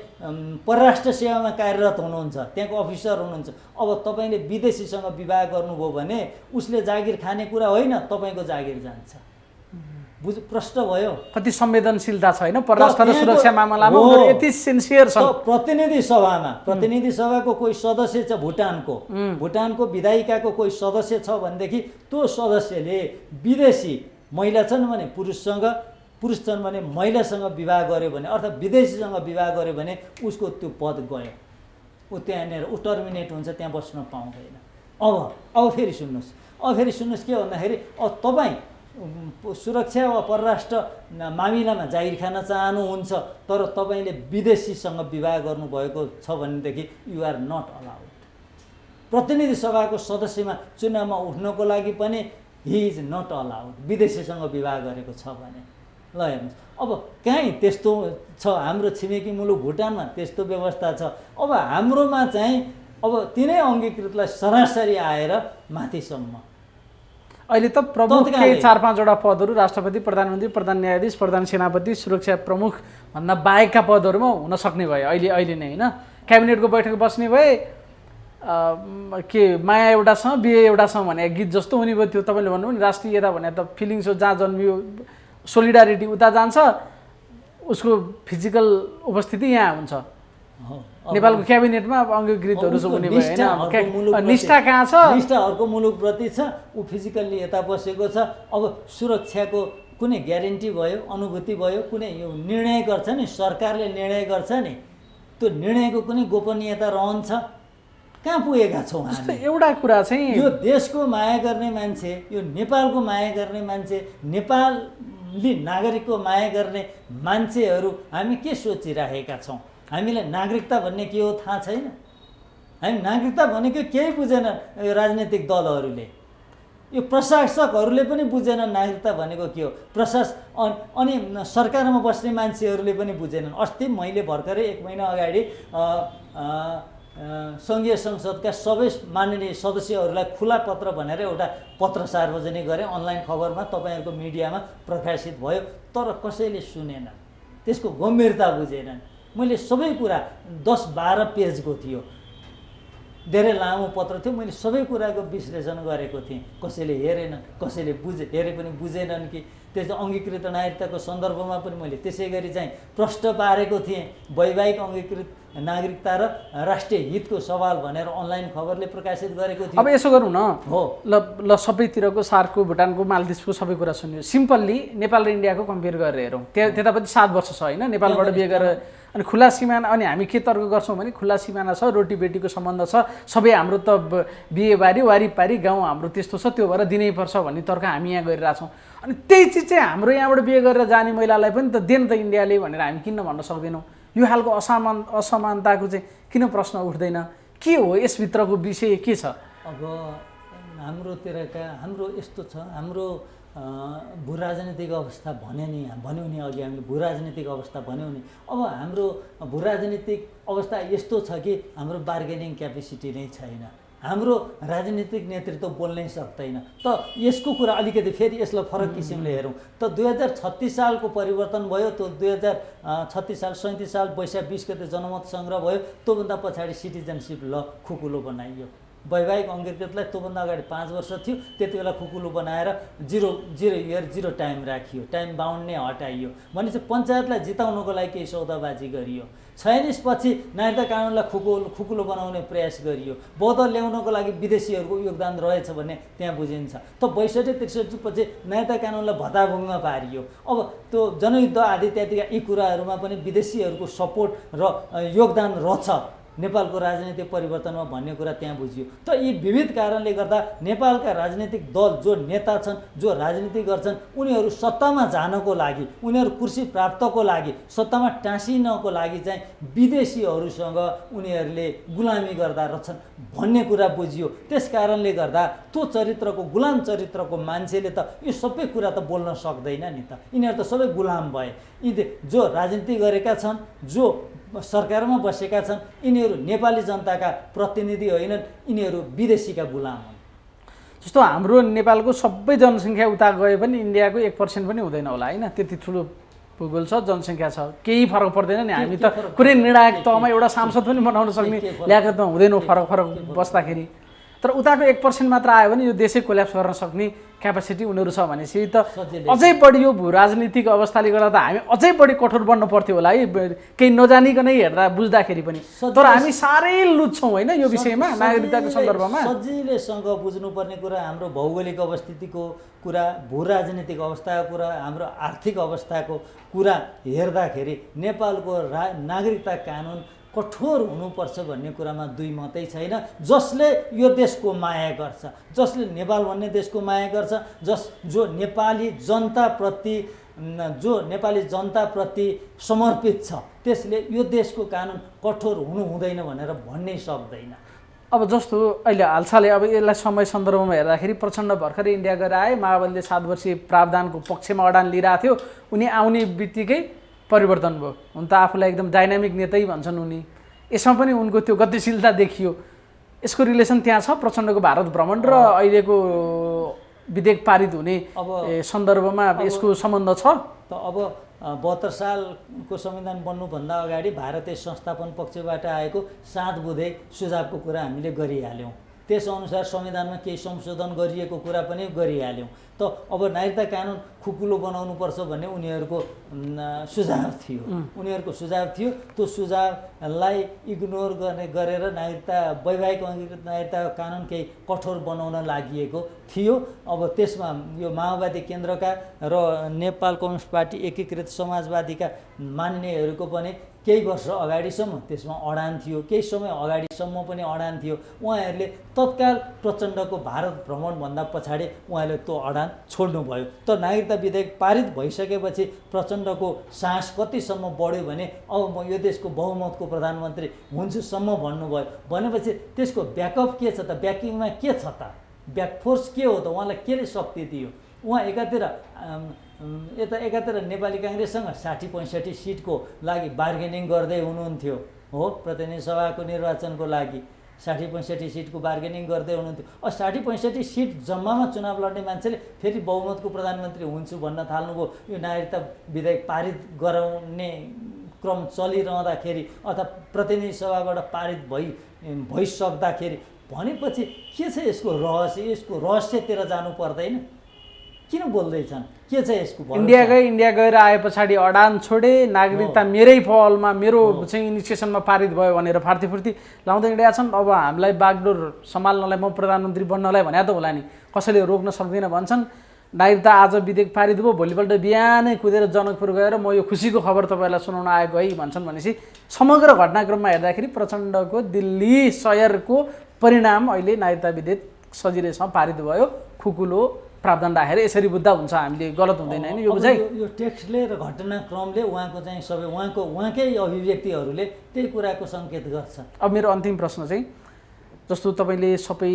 परराष्ट्र सेवामा कार्यरत हुनुहुन्छ, त्यहाँको अफिसर हुनुहुन्छ। अब तपाईँले विदेशीसँग विवाह गर्नुभयो भने उसले जागिर खाने कुरा होइन, तपाईँको जागिर जान्छ। प्रश्न भयो। कति संवेदनशीलता छ होइन परराष्ट्र र त्यहाँको- सुरक्षा मामलामा हो। उनीहरू यति सिन्सियर छन्। प्रतिनिधि सभाको कोही सदस्य छ भुटानको विधायिकाको कोही सदस्य छ भनेदेखि त्यो सदस्यले विदेशी महिला छन् भने पुरुष छन् भने महिलासँग विवाह गर्यो भने अर्थात् विदेशीसँग विवाह गर्यो भने उसको त्यो पद गयो, ऊ त्यहाँनिर ऊ टर्मिनेट हुन्छ, त्यहाँ बस्न पाउँदैन। अब फेरि सुन्नुहोस् के भन्दाखेरि अब तपाईँ सुरक्षा वा परराष्ट्र मामिलामा जागिर खान चाहनुहुन्छ तर तपाईँले विदेशीसँग विवाह गर्नुभएको छ भनेदेखि यु आर नट अलाउड। प्रतिनिधि सभाको सदस्यमा चुनावमा उठ्नको लागि पनि हि इज नट अलाउड विदेशीसँग विवाह गरेको छ भने। ल हेर्नुहोस् अब कहीँ त्यस्तो छ, हाम्रो छिमेकी मुलुक भुटानमा त्यस्तो व्यवस्था छ। अब हाम्रोमा चाहिँ अब तिनै अङ्गीकृतलाई सरासरी आएर माथिसम्म अहिले त प्रमुख केही 4-5 वटा पदहरू राष्ट्रपति, प्रधानमन्त्री, प्रधान न्यायाधीश, प्रधान सेनापति, सुरक्षा प्रमुख भन्दा बाहेकका पदहरूमा हुन सक्ने भयो अहिले नै होइन। क्याबिनेटको बैठक बस्ने भए के माया एउटासँग बिहे एउटासँग भने गीत जस्तो हुने भयो। त्यो तपाईँले भन्नुभयो नि राष्ट्रियता भने त फिलिङ्स हो, जहाँ जन्मियो सोलिडारिटी उता जान्छ, उसको फिजिकल उपस्थिति यहाँ हुन्छ। नेपालको क्याबिनेटमा अब अङ्गीकृतहरू हुने भयो होइन। निष्ठा कहाँ छ? निष्ठा अर्को मुलुकप्रति छ, ऊ फिजिकल्ली यता बसेको छ। अब सुरक्षाको कुनै ग्यारेन्टी भयो, अनुभूति भयो, कुनै यो निर्णय गर्छ नि सरकारले निर्णय गर्छ नि, त्यो निर्णयको कुनै गोपनीयता रहन्छ? कहाँ पुगेका छौँ हामी? एउटा कुरा चाहिँ यो देशको माया गर्ने मान्छे, यो नेपालको माया गर्ने मान्छे, नेपाली नागरिकको माया गर्ने मान्छेहरू हामी के सोचिरहेका छौँ? हामीलाई नागरिकता भन्ने के हो थाहा छैन। हामी नागरिकता भनेको केही बुझेन यो राजनीतिक दलहरूले, यो प्रशासकहरूले पनि बुझेनन् नागरिकता भनेको के हो। अनि सरकारमा बस्ने मान्छेहरूले पनि बुझेनन्। अस्ति मैले भर्खरै 1 महिना अगाडि सङ्घीय संसदका सबै माननीय सदस्यहरूलाई खुला पत्र भनेर एउटा पत्र सार्वजनिक गरेँ, अनलाइन खबरमा तपाईँहरूको मिडियामा प्रकाशित भयो, तर कसैले सुनेन, त्यसको गम्भीरता बुझेनन्। मैले सबै कुरा 10-12 पेजको थियो, धेरै लामो पत्र थियो, मैले सबै कुराको विश्लेषण गरेको थिएँ। कसैले हेरेन, कसैले हेरे पनि बुझेनन् कि त्यस्तो अङ्गीकृत नागरिकताको सन्दर्भमा पनि मैले त्यसै गरी चाहिँ प्रश्न पारेको थिएँ। वैवाहिक अङ्गीकृत नागरिकता र राष्ट्रिय हितको सवाल भनेर अनलाइन खबरले प्रकाशित गरेको थियो। अब यसो गरौँ न, हो ल सबैतिरको सार्कको, भुटानको, मालदिभ्सको सबै कुरा सुन्यो। सिम्पल्ली नेपाल र इन्डियाको कम्पेयर गरेर हेरौँ। त्यतापट्टि 7 वर्ष छ होइन नेपालबाट बिहे गरेर, अनि खुला सिमाना। अनि हामी के तर्क गर्छौँ भने खुला सिमाना छ, रोटी बेटीको सम्बन्ध छ, सबै हाम्रो त बिहेबारी वारिपारी गाउँ हाम्रो त्यस्तो छ, त्यो भएर दिनै पर्छ भन्ने तर्क हामी यहाँ गरिरहेछौँ। अनि त्यही चिज चाहिँ हाम्रो यहाँबाट बिहे गरेर जाने महिलालाई पनि त देन त इन्डियाले भनेर हामी किन भन्न सक्दैनौँ? यो खालको असमानताको चाहिँ किन प्रश्न उठ्दैन? के हो यसभित्रको विषय के छ? अब हाम्रो यस्तो छ, हाम्रो भूराजनीतिक अवस्था भन्यो नि अघि हामीले भूराजनीतिक अवस्था भन्यौँ नि। अब हाम्रो भूराजनीतिक अवस्था यस्तो छ कि हाम्रो बार्गेनिङ क्यापेसिटी नै छैन, हाम्रो राजनीतिक नेतृत्व बोल्नै सक्दैन। त यसको कुरा अलिकति फेरि यसलाई फरक किसिमले हेरौँ त 2036 सालको परिवर्तन भयो, त्यो 2036 साल 37 साल वैशाख 20 गते जनमत सङ्ग्रह भयो, त्योभन्दा पछाडि सिटिजनसिप ल खुकुलो बनाइयो। वैवाहिक अङ्गीकृतलाई त्योभन्दा अगाडि 5 वर्ष थियो, त्यति बेला खुकुलो बनाएर 0 इयर 0 टाइम राखियो, टाइम बााउन्ड नै हटाइयो। भनेपछि पञ्चायतलाई जिताउनको लागि केही सौदाबाजी गरियो। 46 पछि नागरिकता कानुनलाई खुकुलो बनाउने प्रयास गरियो। बौद्ध ल्याउनको लागि विदेशीहरूको योगदान रहेछ भन्ने त्यहाँ बुझिन्छ। त 62-63 पछि नागरिकता कानुनलाई भताभुङमा पारियो। अब त्यो जनयुद्ध आदि इत्यादिका यी कुराहरूमा पनि विदेशीहरूको सपोर्ट र योगदान रहेछ नेपालको राजनीतिक परिवर्तनमा भन्ने कुरा त्यहाँ बुझियो। त यी विविध कारणले गर्दा नेपालका राजनीतिक दल जो नेता छन्, जो राजनीति गर्छन्, उनीहरू सत्तामा जानको लागि, उनीहरू कुर्सी प्राप्तको लागि, सत्तामा टाँसिनको लागि चाहिँ विदेशीहरूसँग उनीहरूले गुलामी गर्दा रहेछन् भन्ने कुरा बुझियो। त्यस कारणले गर्दा त्यो चरित्रको गुलाम चरित्रको मान्छेले त यो सबै कुरा त बोल्न सक्दैन नि त। यिनीहरू त सबै गुलाम भए। यी जो राजनीति गरेका छन्, जो सरकारमा बसेका छन्, यिनीहरू नेपाली जनताका प्रतिनिधि होइनन्, यिनीहरू विदेशीका गुलाम हुन्। जस्तो हाम्रो नेपालको सबै जनसङ्ख्या उता गए पनि इन्डियाको 1% पनि हुँदैन होला होइन? त्यति ठुलो भूगोल छ, जनसङ्ख्या छ, केही फरक पर्दैन नि। हामी त कुनै निर्णायक तहमा एउटा सांसद पनि बनाउन सक्ने ल्याकतमा हुँदैनौँ फरक बस्दाखेरि। तर उताको 1% मात्र आयो भने यो देशै कोल्याप्स गर्न सक्ने क्यापासिटी उनीहरू छ भनेपछि त सजिलै अझै बढी यो भू राजनीतिक अवस्थाले गर्दा त हामी अझै बढी कठोर बन्न पर्थ्यो होला है केही नजानिकनै हेर्दा बुझ्दाखेरि पनि। तर हामी साह्रै लुच्छौँ होइन यो विषयमा नागरिकताको सन्दर्भमा। सजिलैसँग बुझ्नुपर्ने कुरा हाम्रो भौगोलिक अवस्थितिको कुरा, भू राजनीतिक अवस्थाको कुरा, हाम्रो आर्थिक अवस्थाको कुरा हेर्दाखेरि नेपालको नागरिकता कानुन कठोर हुनुपर्छ भन्ने कुरामा दुई मतै छैन। जसले यो देशको माया गर्छ, जसले नेपाल भन्ने देशको माया गर्छ, जो नेपाली जनताप्रति समर्पित छ, त्यसले यो देशको कानुन कठोर हुनु हुँदैन भनेर भन्नै सक्दैन। अब जस्तो अहिले हालसालै अब यसलाई समय सन्दर्भमा हेर्दाखेरि प्रचण्ड भर्खरै इन्डिया गएर आए, माओवादीले 7 वर्षीय प्रावधानको पक्षमा अडान लिइरहेको थियो, उनी आउने बित्तिकै परिवर्तन भयो। हुन त आफूलाई एकदम डाइनामिक नेतै भन्छन् उनी, यसमा पनि उनको त्यो गतिशीलता देखियो। यसको रिलेसन त्यहाँ छ प्रचण्डको भारत भ्रमण र अहिलेको विधेयक पारित हुने सन्दर्भमा यसको सम्बन्ध छ। त अब 72 सालको संविधान बन्नुभन्दा अगाडि भारतीय संस्थापन पक्षबाट आएको 7 बुँदे सुझावको कुरा हामीले गरिहाल्यौँ। त्यसअनुसार संविधानमा केही संशोधन गरिएको कुरा पनि गरिहाल्यौँ। त अब नागरिकता कानुन खुकुलो बनाउनुपर्छ भन्ने उनीहरूको सुझाव थियो। त्यो सुझावलाई इग्नोर गरेर वैवाहिक नागरिकता कानुन केही कठोर बनाउन लागि थियो। अब त्यसमा यो माओवादी केन्द्रका र नेपाल कम्युनिस्ट पार्टी एकीकृत समाजवादीका मान्नेहरूको पनि केही वर्ष अगाडिसम्म त्यसमा अडान थियो, केही समय अगाडिसम्म पनि अडान थियो। उहाँहरूले तत्काल प्रचण्डको भारत भ्रमणभन्दा पछाडि उहाँले त्यो अडान छोड्नुभयो। त नागरिकता विधेयक पारित भइसकेपछि प्रचण्डको साहस कतिसम्म बढ्यो भने अब म यो देशको बहुमतको प्रधानमन्त्री हुन्छुसम्म भन्नुभयो। भनेपछि त्यसको ब्याकअप के छ त, ब्याकिङमा के छ त, ब्याकफोर्स के हो त, उहाँलाई केले शक्ति दियो? उहाँ एकातिर नेपाली काङ्ग्रेससँग 60-65 सिटको लागि बार्गेनिङ गर्दै हुनुहुन्थ्यो हो, प्रतिनिधि सभाको निर्वाचनको लागि 60-65 सिटको बार्गेनिङ गर्दै हुनुहुन्थ्यो। 60-65 सिट जम्मामा चुनाव लड्ने मान्छेले फेरि बहुमतको प्रधानमन्त्री हुन्छु भन्न थाल्नुभयो। यो नागरिकता विधेयक पारित गराउने क्रम चलिरहँदाखेरि अथवा प्रतिनिधि सभाबाट पारित भइसक्दाखेरि भनेपछि के छ यसको रहस्य? यसको रहस्यतिर जानु पर्दैन? किन बोल्दैछन्? के छ यसको? इन्डिया गएर आए पछाडि अडान छोडे, नागरिकता मेरै पहलमा मेरो चाहिँ इनिसिएसनमा पारित भयो भनेर फार्तीफुर्ती लाउँदै हिँडेका छन्। अब हामीलाई बागडोर सम्हाल्नलाई, म प्रधानमन्त्री बन्नलाई भने त होला नि, कसैले रोक्न सक्दैन भन्छन्। नागरिकता आज विधेयक पारित भयो, भोलिपल्ट बिहानै कुदेर जनकपुर गएर म यो खुसीको खबर तपाईँलाई सुनाउन आएको है भन्छन् भनेपछि समग्र घटनाक्रममा हेर्दाखेरि प्रचण्डको दिल्ली सयरको परिणाम अहिले नागरिकता विधेयक सजिलैसँग पारित भयो, खुकुलो प्रावधान राखेर यसरी बुझ्दा हुन्छ, हामीले गलत हुँदैन होइन यो बुझाइ? यो टेक्स्टले र घटनाक्रमले उहाँको चाहिँ उहाँकै अभिव्यक्तिहरूले त्यही कुराको सङ्केत गर्छ। अब मेरो अन्तिम प्रश्न चाहिँ, जस्तो तपाईँले सबै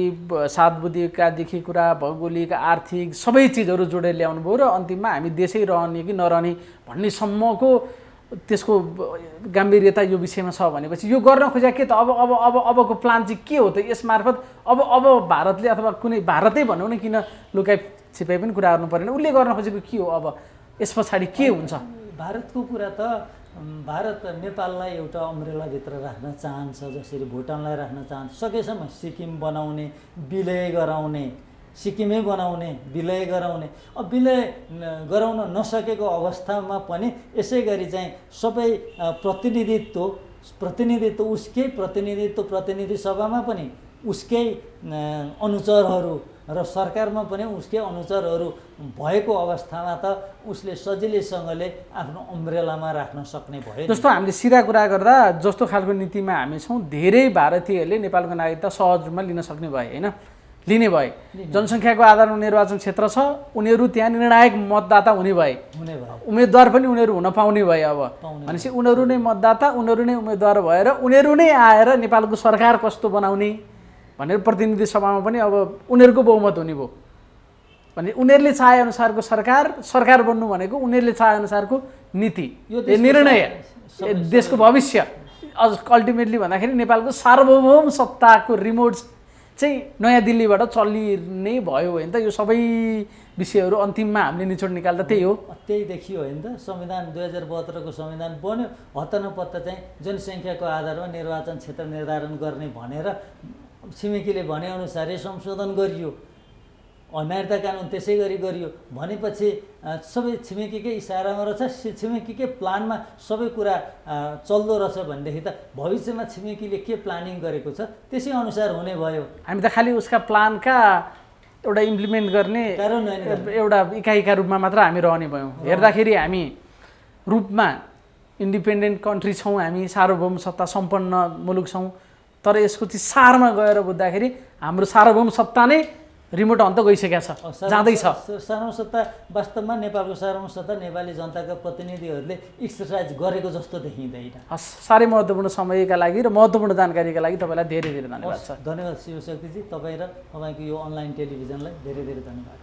7 बुँदेकादेखि कुरा, भौगोलिक, आर्थिक सबै चिजहरू जोडेर ल्याउनु भयो र अन्तिममा हामी देशै रहने कि नरहने भन्नेसम्मको त्यसको गम्भीर्यता यो विषयमा छ भनेपछि यो गर्न खोजेको के त? अबको प्लान चाहिँ के हो त यसमार्फत? अब भारतले अथवा कुनै भारतै भनौँ न, किन लुकाइ छिपाइ पनि कुरा गर्नु परेन, उसले गर्न खोजेको के हो? अब यस पछाडि के हुन्छ? भारतको कुरा त भारत नेपाललाई एउटा अम्ब्रेलाभित्र राख्न चाहन्छ, जसरी भुटानलाई राख्न चाहन्छ। सकेसम्म सिक्किम बनाउने, विलय गराउने, सिक्किमै बनाउने, विलय गराउने। अब विलय गराउन नसकेको अवस्थामा पनि यसै गरी चाहिँ सबै प्रतिनिधित्व उसकै प्रतिनिधि सभामा पनि उसकै अनुचरहरू र सरकारमा पनि उसकै अनुचरहरू भएको अवस्थामा त उसले सजिलैसँगले आफ्नो अम्ब्रेलामा राख्न सक्ने भयो। जस्तो हामीले सिधा कुरा गर्दा जस्तो खालको नीतिमा हामी छौँ, धेरै भारतीयहरूले नेपालको नागरिकता सहज रूपमा लिन सक्ने भए होइन, लिने भए। जनसङ्ख्याको आधारमा निर्वाचन क्षेत्र छ, उनीहरू त्यहाँ निर्णायक मतदाता हुने भए, उम्मेदवार पनि उनीहरू हुन पाउने भए। अब भनेपछि उनीहरू नै मतदाता, उनीहरू नै उम्मेदवार भएर उनीहरू नै आएर नेपालको सरकार कस्तो बनाउने भनेर प्रतिनिधि सभामा पनि अब उनीहरूको बहुमत हुने भयो भने उनीहरूले चाहे अनुसारको सरकार बन्नु भनेको उनीहरूले चाहे अनुसारको नीति, निर्णय, देशको भविष्य, अल्टिमेटली भन्दाखेरि नेपालको सार्वभौम सत्ताको रिमोट चाहिँ नयाँ दिल्लीबाट चलिने भयो होइन त? यो सबै विषयहरू अन्तिममा हामीले निचोड निकाल्दा त्यही हो। त्यही देखियो होइन त? संविधान 2072 को संविधान बन्यो, हत्ता नपत्ता चाहिँ जनसङ्ख्याको आधारमा निर्वाचन क्षेत्र निर्धारण गर्ने भनेर छिमेकीले भनेअनुसारै संशोधन गरियो, नागरिकता कानुन त्यसै गरी गरियो भनेपछि सबै छिमेकीकै इसारामा रहेछ, छिमेकीकै प्लानमा सबै कुरा चल्दो रहेछ भनेदेखि त भविष्यमा छिमेकीले के प्लानिङ गरेको छ त्यसै अनुसार हुने भयो। हामी त खालि उसका प्लानका एउटा इम्प्लिमेन्ट गर्ने कार्यान्वयन गर्ने। एउटा इकाइका रूपमा मात्र हामी रहने भयौँ। हेर्दाखेरि हामी रूपमा इन्डिपेन्डेन्ट कन्ट्री छौँ, हामी सार्वभौम सत्ता सम्पन्न मुलुक छौँ, तर यसको चाहिँ सारमा गएर बुझ्दाखेरि हाम्रो सार्वभौम सत्ता नै रिमोट अन्त गइसकेको छ, जाँदैछ। सार्वभौम सत्ता वास्तवमा नेपालको सार्वभौम सत्ता नेपाली जनताका प्रतिनिधिहरूले एक्सर्साइज गरेको जस्तो देखिँदैन। हस्, साह्रै महत्त्वपूर्ण समयका लागि र महत्त्वपूर्ण जानकारीका लागि तपाईँलाई धेरै धेरै धन्यवाद छ। धन्यवाद शिवशक्तिजी, तपाईँ र तपाईँको यो अनलाइन टेलिभिजनलाई धेरै धेरै धन्यवाद।